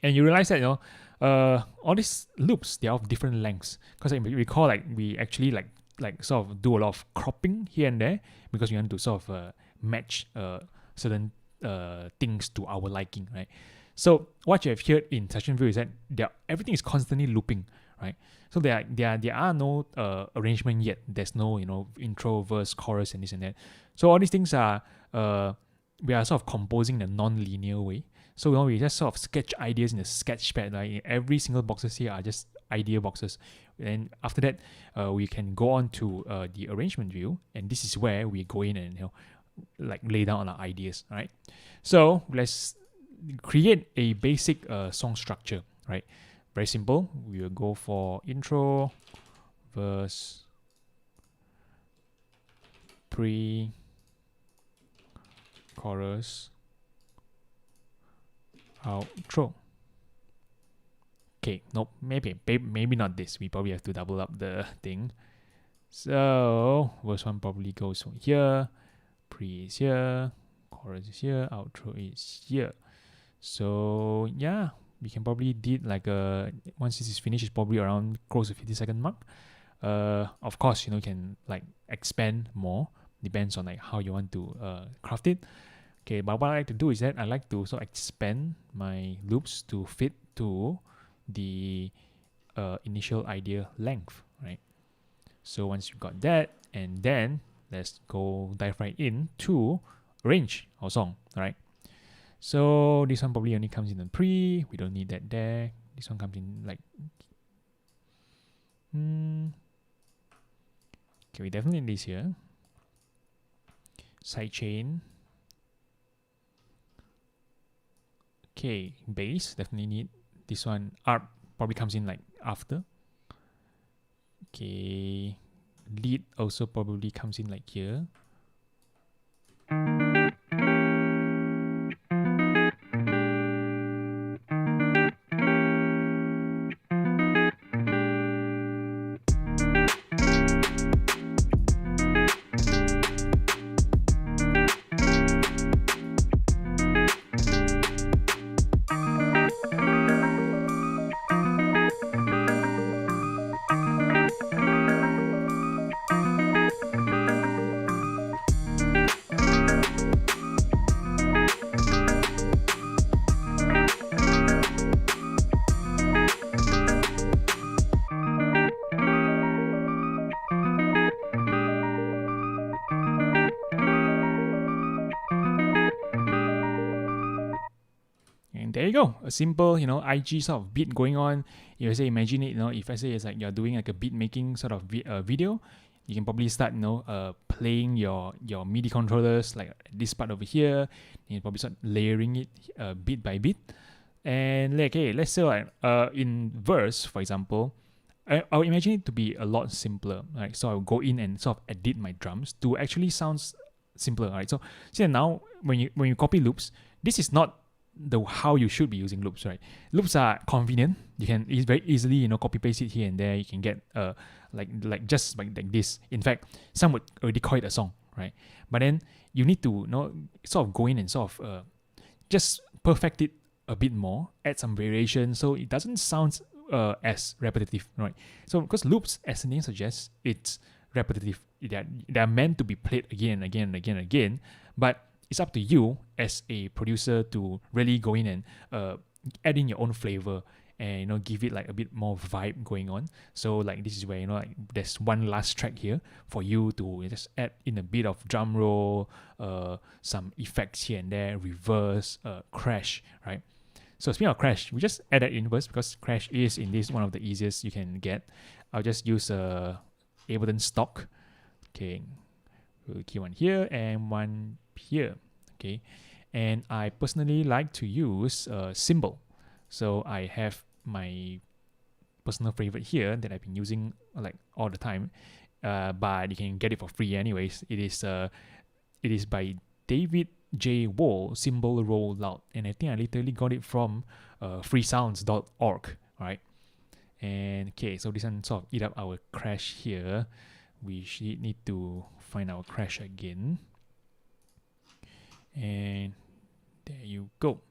And you realize that, you know, all these loops, they're of different lengths. Because I recall, like, we actually like sort of do a lot of cropping here and there because we want to sort of match certain things to our liking, right? So what you have here in session view is that everything is constantly looping, right? So there are no arrangement yet. There's no, you know, intro, verse, chorus, and this and that. So all these things are we are sort of composing in a non-linear way. So, you know, we just sort of sketch ideas in the sketch pad. Like every single boxes here are just idea boxes. And after that, we can go on to the arrangement view, and this is where we go in and, you know, like lay down our ideas, right? So let's create a basic song structure, right? Very simple. We will go for intro, verse, pre, chorus, outro. Okay, nope, maybe not this. We probably have to double up the thing. So verse 1 probably goes from here, pre is here, chorus is here, outro is here. So yeah, we can probably did like once this is finished, it's probably around close to 50-second mark. Of course, you know, you can like expand more, depends on like how you want to craft it. Okay, but what I like to do is that I like to sort of expand my loops to fit to the initial idea length, right? So once you've got that, and then let's go dive right in to arrange our song, right? So this one probably only comes in the pre. We don't need that there. This one comes in like okay, we definitely need this here. Sidechain. Okay, bass, definitely need this one. Art probably comes in like after. Okay, lead also probably comes in like here. There you go, a simple, you know, IG sort of beat going on. If I say imagine it, you know, if I say it's like you're doing like a beat making sort of video, you can probably start, you know, playing your MIDI controllers like this part over here. You probably start layering it bit by bit. And like, okay, let's say like in verse, for example, I'll imagine it to be a lot simpler, right? So I'll go in and sort of edit my drums to actually sounds simpler, right? So see now when you copy loops, this is not how you should be using loops, right? Loops are convenient. You can very easily, you know, copy paste it here and there. You can get like just like this. In fact, some would already call it a song, right? But then you need to, you know, sort of go in and sort of just perfect it a bit more, add some variation so it doesn't sound as repetitive, right? So because loops, as the name suggests, it's repetitive. They're meant to be played again and again and again and again, but it's up to you as a producer to really go in and add in your own flavor and, you know, give it like a bit more vibe going on. So like this is where, you know, like there's one last track here for you to just add in a bit of drum roll, some effects here and there, reverse, crash, right? So speaking of crash, we just add that in first because crash is in this one of the easiest you can get. I'll just use Ableton stock. Okay, we'll keep one here and one here. Okay, and I personally like to use a symbol. So I have my personal favorite here that I've been using like all the time, but you can get it for free anyways. It is by David J. Wall, Symbol Roll Loud, and I think I literally got it from freesounds.org, right? And okay, so this one sort of eat up our crash here. We should need to find our crash again, and there you go.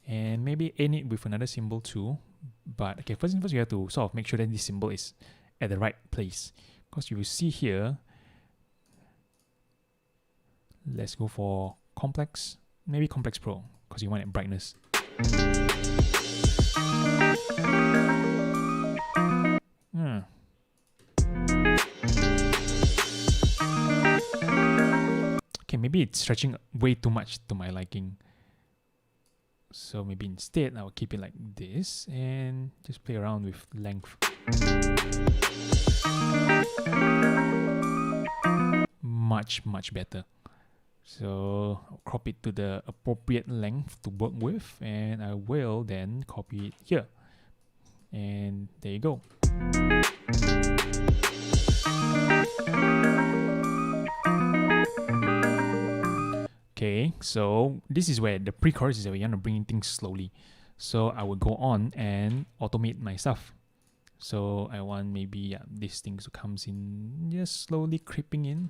And maybe end it with another symbol too. But okay, first things first, you have to sort of make sure that this symbol is at the right place. Because you will see here, let's go for complex, maybe complex pro, because you want that brightness. Okay, maybe it's stretching way too much to my liking. So maybe instead I'll keep it like this and just play around with length. Much better. So I'll crop it to the appropriate length to work with, and I will then copy it here. And there you go. Okay, so this is where the pre-chorus is where you want to bring in things slowly. So I will go on and automate my stuff. So I want maybe these things to comes in just slowly creeping in.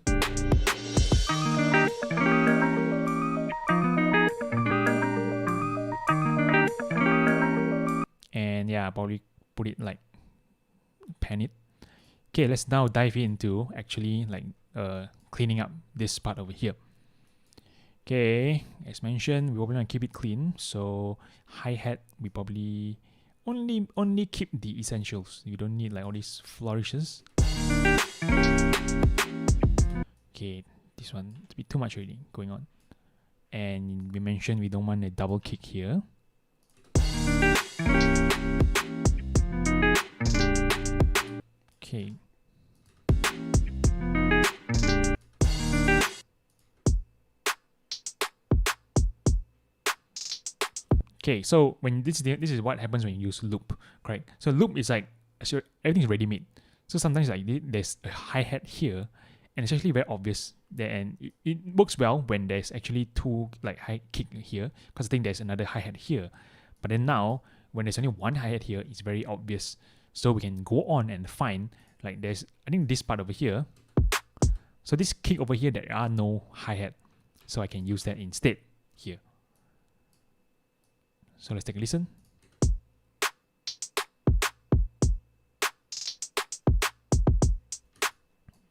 And yeah, I'll probably put it like pan it. Okay, let's now dive into actually like cleaning up this part over here. Okay, as mentioned, we probably want to keep it clean. So hi-hat, we probably only keep the essentials. You don't need like all these flourishes. Okay, this one, it's a bit too much already going on. And we mentioned we don't want a double kick here. Okay. Okay, so when this is what happens when you use loop, correct? So loop is like, so everything is ready-made. So sometimes like there's a hi-hat here, and it's actually very obvious that, and it works well when there's actually two like high kick here, because I think there's another hi-hat here. But then now, when there's only one hi-hat here, it's very obvious. So we can go on and find, like there's, I think this part over here. So this kick over here, there are no hi-hat. So I can use that instead here. So let's take a listen.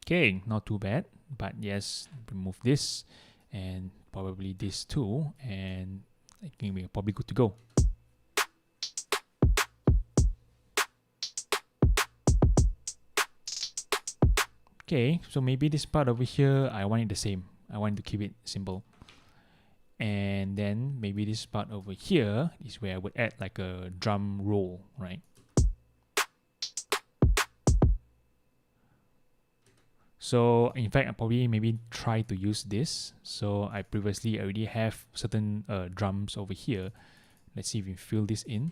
Okay, not too bad, but yes, remove this and probably this too, and I think we're probably good to go. Okay, so maybe this part over here, I want it the same. I want to keep it simple. And then maybe this part over here is where I would add like a drum roll, right? So in fact, I probably maybe try to use this. So I previously already have certain drums over here. Let's see if we fill this in.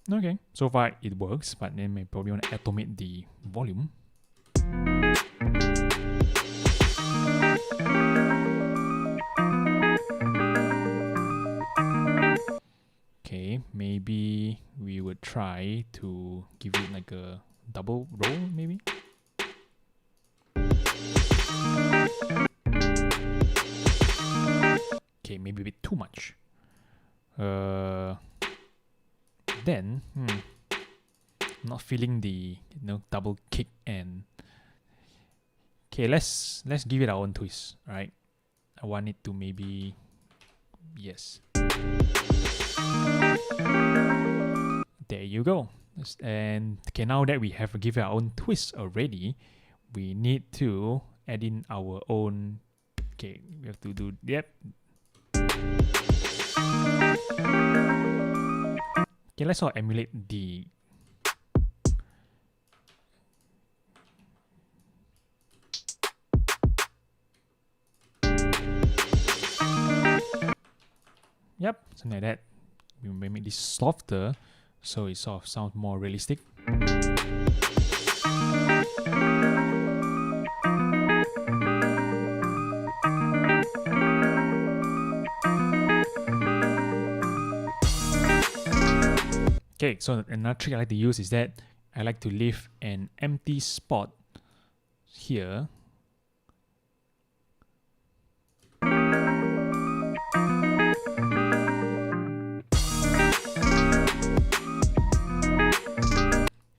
Okay, so far it works, but then I probably want to automate the volume. Okay, maybe we would try to give it like a double roll, maybe. Okay, maybe a bit too much. Then, not feeling the double kick and. Okay, let's give it our own twist, right? I want it to maybe, yes. There you go. And okay, now that we have given our own twist already, we need to add in our own. Okay, we have to do, yep. Okay, let's all emulate the yep, something like that. We may make this softer so it sort of sounds more realistic. Okay, so another trick I like to use is that I like to leave an empty spot here.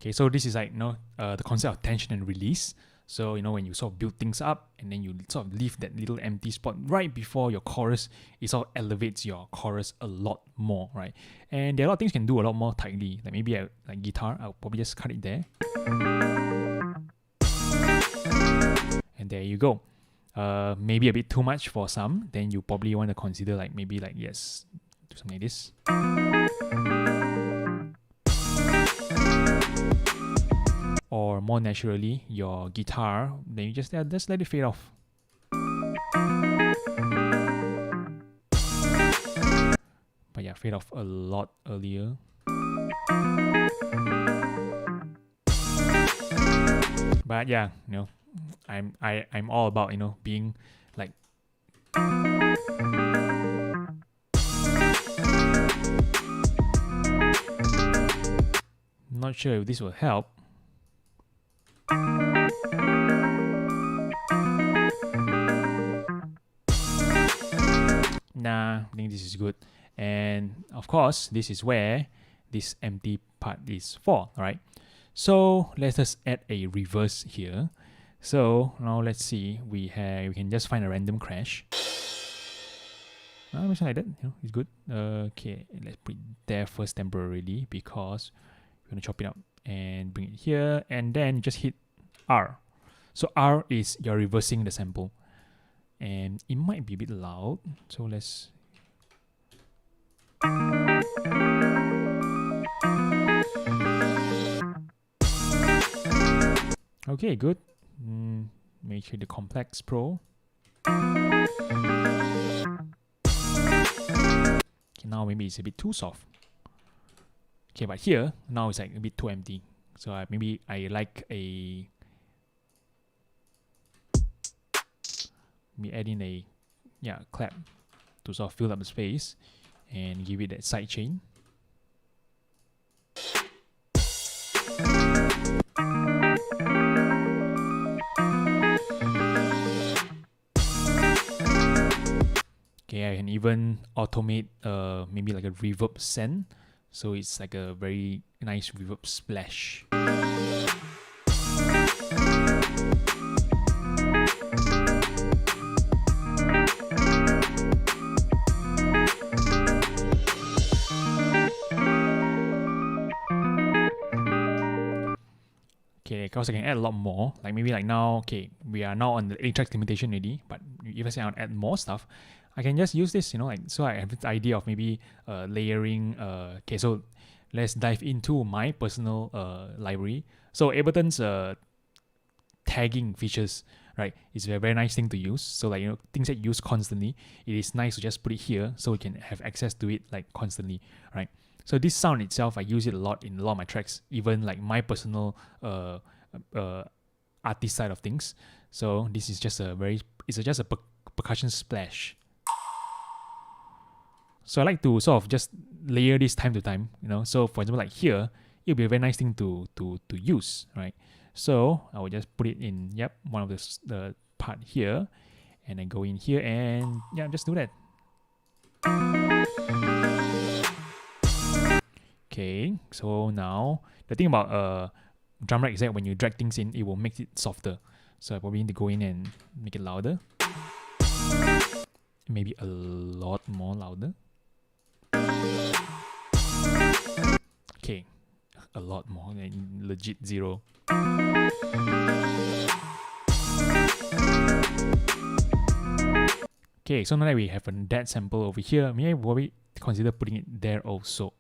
Okay, so this is like, you know, the concept of tension and release. So, you know, when you sort of build things up and then you sort of leave that little empty spot right before your chorus, it sort of elevates your chorus a lot more, right? And there are a lot of things you can do a lot more tightly. Like maybe like guitar, I'll probably just cut it there. And there you go. Maybe a bit too much for some, then you probably want to consider like maybe like, yes, do something like this. Or more naturally, your guitar, then you just let it fade off. But yeah, fade off a lot earlier. But yeah, you know, I'm all about, you know, being like not sure if this will help. Nah, I think this is good. And of course, this is where this empty part is for, right? So let's just add a reverse here. So now let's see, we can just find a random crash. Something like that, you know, it's good. Okay, let's put it there first temporarily because we're gonna chop it up and bring it here, and then just hit R. So R is you're reversing the sample, and it might be a bit loud. So let's. Okay, good. Make sure the complex pro. Okay, now maybe it's a bit too soft. Okay, but here now it's like a bit too empty. So maybe I like me add in a clap to sort of fill up the space and give it that side chain. Okay, I can even automate maybe like a reverb send, so it's like a very nice reverb splash. Okay, because I can add a lot more. Like maybe like now, okay, we are now on the 8 tracks limitation already, but if I say I want to add more stuff, I can just use this, you know, like, so I have this idea of maybe layering. Okay, so let's dive into my personal library. So Ableton's tagging features, right, is a very nice thing to use. So like, you know, things that you use constantly, it is nice to just put it here so we can have access to it like constantly, right? So this sound itself, I use it a lot in a lot of my tracks, even like my personal artist side of things. So this is just just a percussion splash. So I like to sort of just layer this time to time, you know. So for example, like here, it'll be a very nice thing to use, right? So I will just put it in, one of the part here, and then go in here and just do that. Okay, so now the thing about drum rack is that when you drag things in, it will make it softer. So I probably need to go in and make it louder. Maybe a lot more louder. Okay, a lot more, legit 0. Okay, so now that we have a dead sample over here, maybe we consider putting it there also.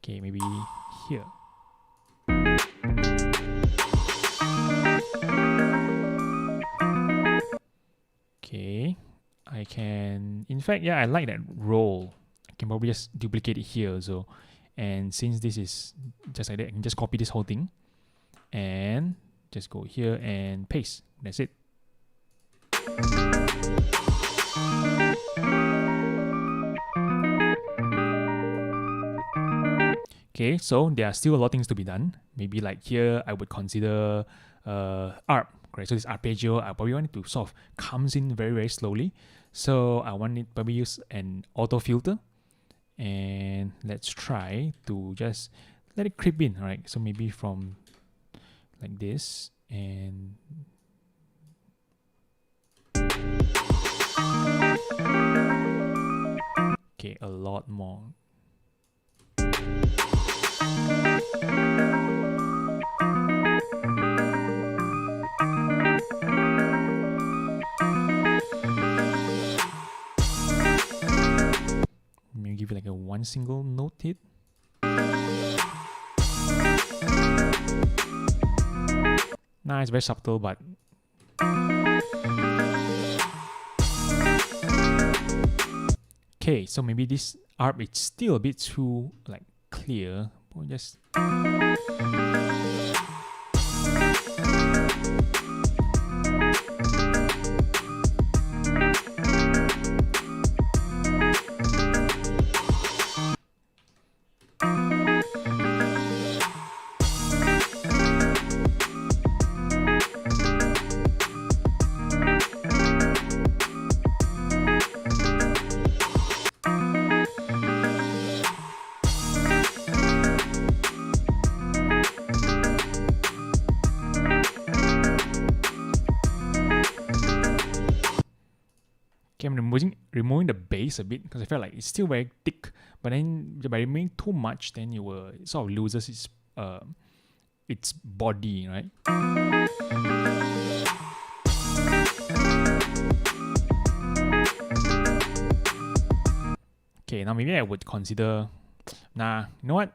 Okay, maybe here. Okay, I can, in fact, yeah, I like that roll. I can probably just duplicate it here. So, and since this is just like that, I can just copy this whole thing and just go here and paste. That's it. Okay, so there are still a lot of things to be done. Maybe like here, I would consider ARP. Right, so this arpeggio, I probably want it to sort of comes in very, very slowly. So I want it probably use an auto filter. And let's try to just let it creep in. All right, so maybe from like this and okay, a lot more. Maybe give it like a one single note hit. Nah, it's very subtle, but okay, so maybe this ARP is still a bit too like clear. We'll just removing the bass a bit because I felt like it's still very thick, but then by removing too much, then it sort of loses its body, right? Okay, now maybe I would consider, you know what?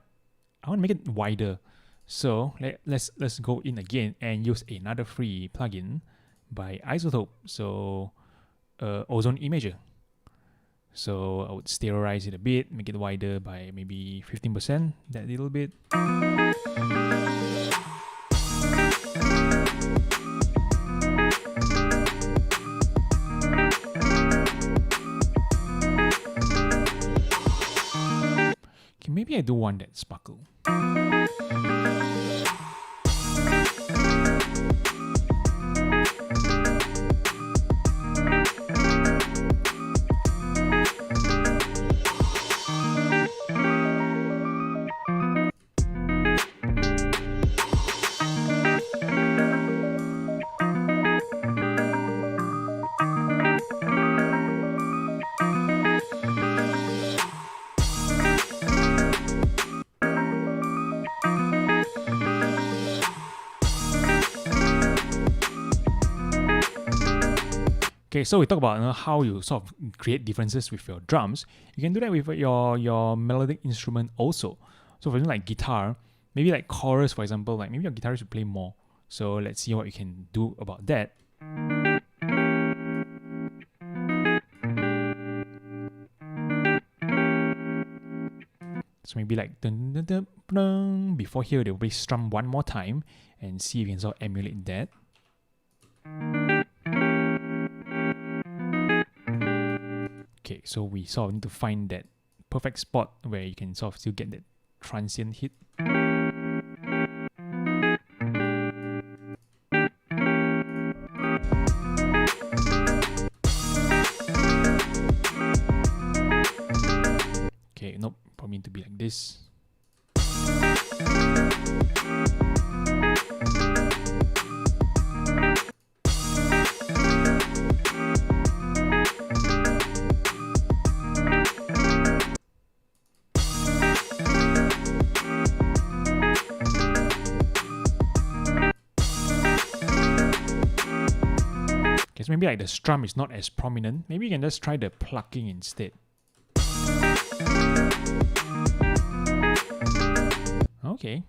I want to make it wider. So let's go in again and use another free plugin by Isotope. So Ozone Imager. So I would sterilize it a bit, make it wider by maybe 15%, that little bit. Okay, maybe I do want that sparkle. Okay, so we talk about how you sort of create differences with your drums. You can do that with your melodic instrument also. So for example, like guitar, maybe like chorus, for example, like maybe your guitarist should play more. So let's see what you can do about that. So maybe like dun, dun, dun, dun, before here, they'll be strum one more time and see if you can sort of emulate that. Okay, so we sort of need to find that perfect spot where you can sort of still get that transient hit. Okay, nope, probably need to be like this. maybe like the strum is not as prominent, maybe you can just try the plucking instead. Okay.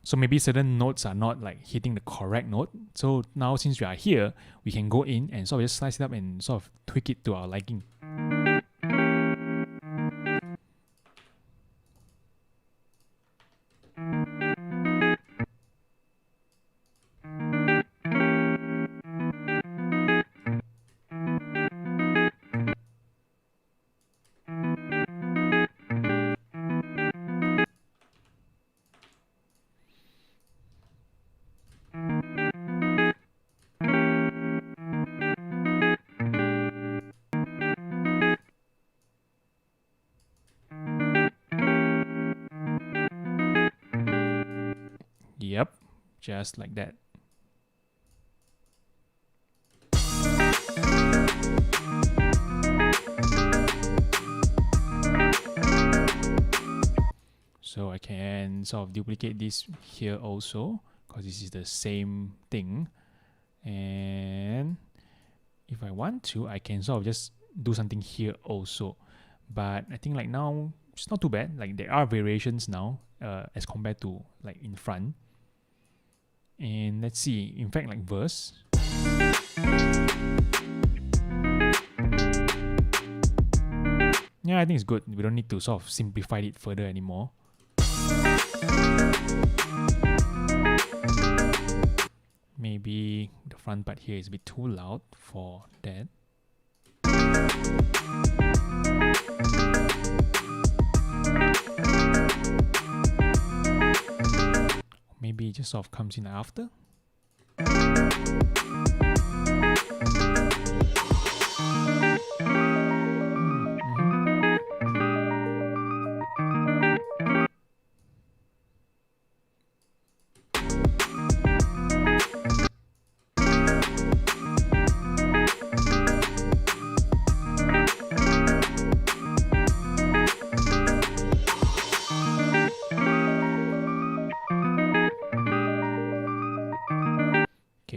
So maybe certain notes are not like hitting the correct note. So now since we are here, we can go in and sort of just slice it up and sort of tweak it to our liking. Yep, just like that. So I can sort of duplicate this here also, because this is the same thing. And if I want to, I can sort of just do something here also. But I think like now, it's not too bad. Like there are variations now as compared to like in front. And let's see, in fact, like verse. Yeah, I think it's good. We don't need to sort of simplify it further anymore. Maybe the front part here is a bit too loud for that. Maybe it just sort of comes in after.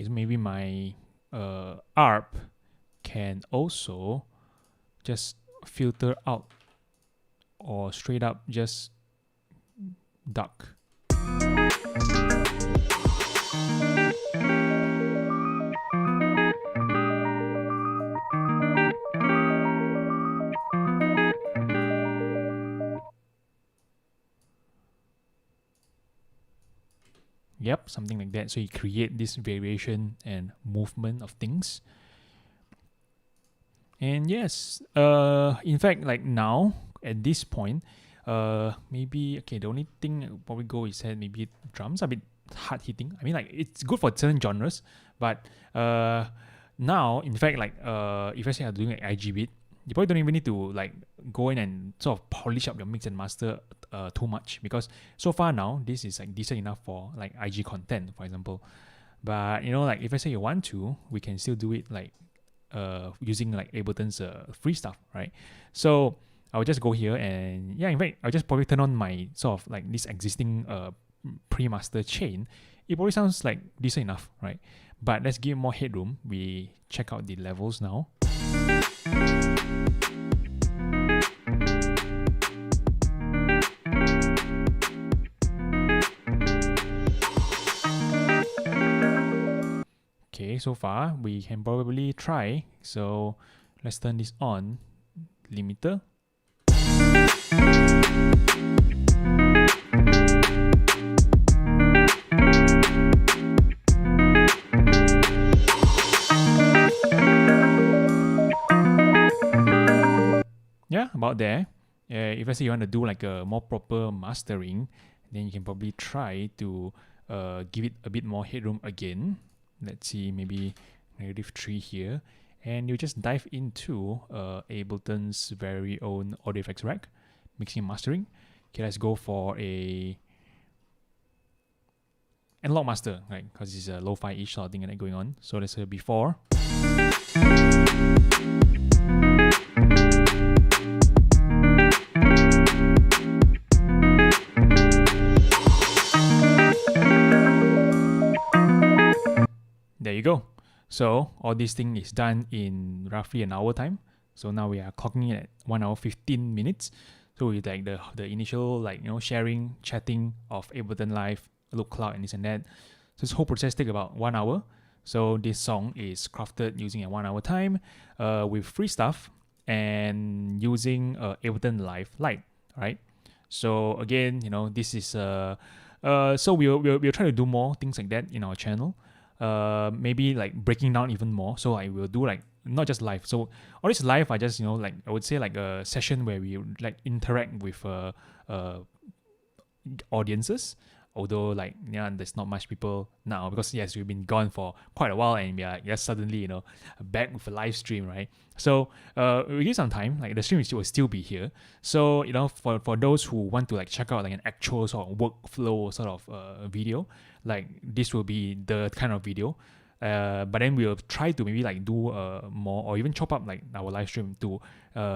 Maybe my ARP can also just filter out or straight up just duck. Yep, something like that. So you create this variation and movement of things. And yes, in fact, like now at this point, maybe okay. The only thing I'll probably go is that maybe drums are a bit hard hitting. I mean, like it's good for certain genres, but now in fact, like if I say I'm doing an IG beat, you probably don't even need to like go in and sort of polish up your mix and master too much, because so far now this is like decent enough for like IG content, for example. But you know, like if I say you want to, we can still do it like using like Ableton's free stuff, right? So I'll just go here and yeah, in fact I'll just probably turn on my sort of like this existing pre-master chain. It probably sounds like decent enough, right? But let's give it more headroom. We check out the levels now. Okay, so far we can probably try. So let's turn this on. Limiter. Yeah, about there. If I say you want to do like a more proper mastering, then you can probably try to give it a bit more headroom again. Let's see, maybe -3 here. and you just dive into Ableton's very own audio effects rack, mixing and mastering. Okay, let's go for a analog master, right? Because it's a lo-fi-ish sort of thing going on. So let's say before. There you go. So all this thing is done in roughly an hour time. So now we are clocking it at 1 hour 15 minutes. So with like the initial sharing, chatting of Ableton Live, Loopcloud, and this and that. So this whole process takes about 1 hour. So this song is crafted using a 1 hour time with free stuff and using Ableton LIVE Lite, right? So again, this is so we'll try to do more things like that in our channel. Maybe like breaking down even more. So I will do like not just live. So all this live are just I would say like a session where we like interact with audiences. Although there's not much people now because yes, we've been gone for quite a while and we are just suddenly back with a live stream, right? So we give some time, like the stream will still be here. So for those who want to like check out like an actual sort of workflow sort of video, like this will be the kind of video. But then we'll try to maybe like do more or even chop up like our live stream to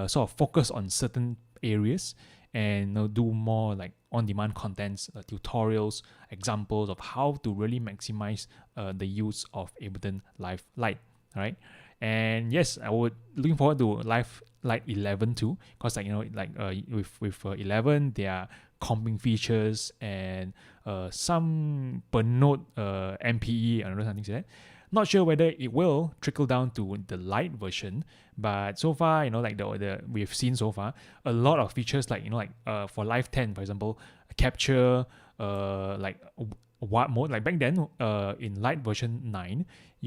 sort of focus on certain areas and do more like on-demand contents, tutorials, examples of how to really maximize the use of Ableton Live Lite, right? And yes, I would looking forward to Live Lite 11 too, because with 11 there are comping features and some per node MPE and something like that. Not sure whether it will trickle down to the light version, but so far, the we've seen so far a lot of features for Live 10, for example, capture, watt mode. Like back then, in light version 9,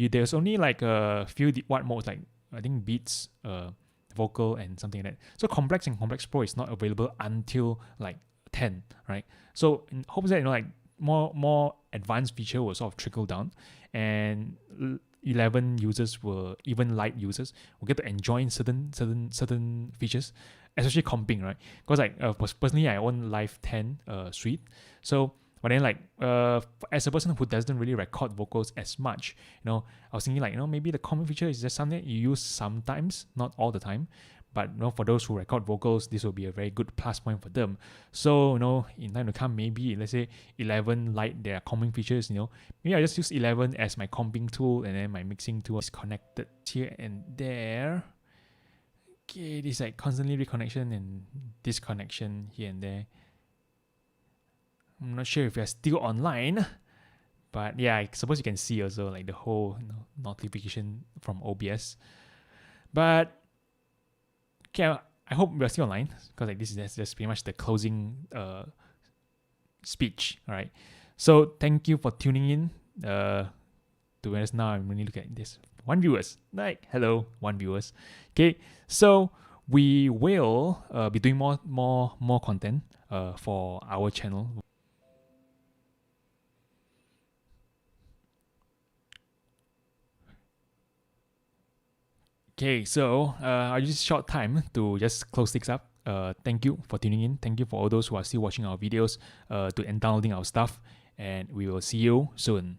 there's only like a few watt modes, like I think beats, vocal, and something like that. So complex and complex pro is not available until like 10, right? So in hopes that more advanced feature will sort of trickle down, and 11 users will, even light users will get to enjoy certain features, especially comping, right? Because personally I own Live 10 suite, so but then as a person who doesn't really record vocals as much, I was thinking maybe the comping feature is just something you use sometimes, not all the time. But for those who record vocals, this will be a very good plus point for them. So in time to come, maybe let's say 11 Lite, there are comping features. Maybe I just use 11 as my comping tool, and then my mixing tool is connected here and there. Okay, this like constantly reconnection and disconnection here and there. I'm not sure if you're still online, but yeah, I suppose you can see also like the whole notification from OBS. But okay, I hope we're still online, because this is just pretty much the closing speech. All right. So thank you for tuning in. To us now, I'm really looking at this. 1 viewers. Hello, 1 viewers. Okay. So we will be doing more content for our channel. Okay, so I'll use short time to just close things up. Thank you for tuning in. Thank you for all those who are still watching our videos, and downloading our stuff. And we will see you soon.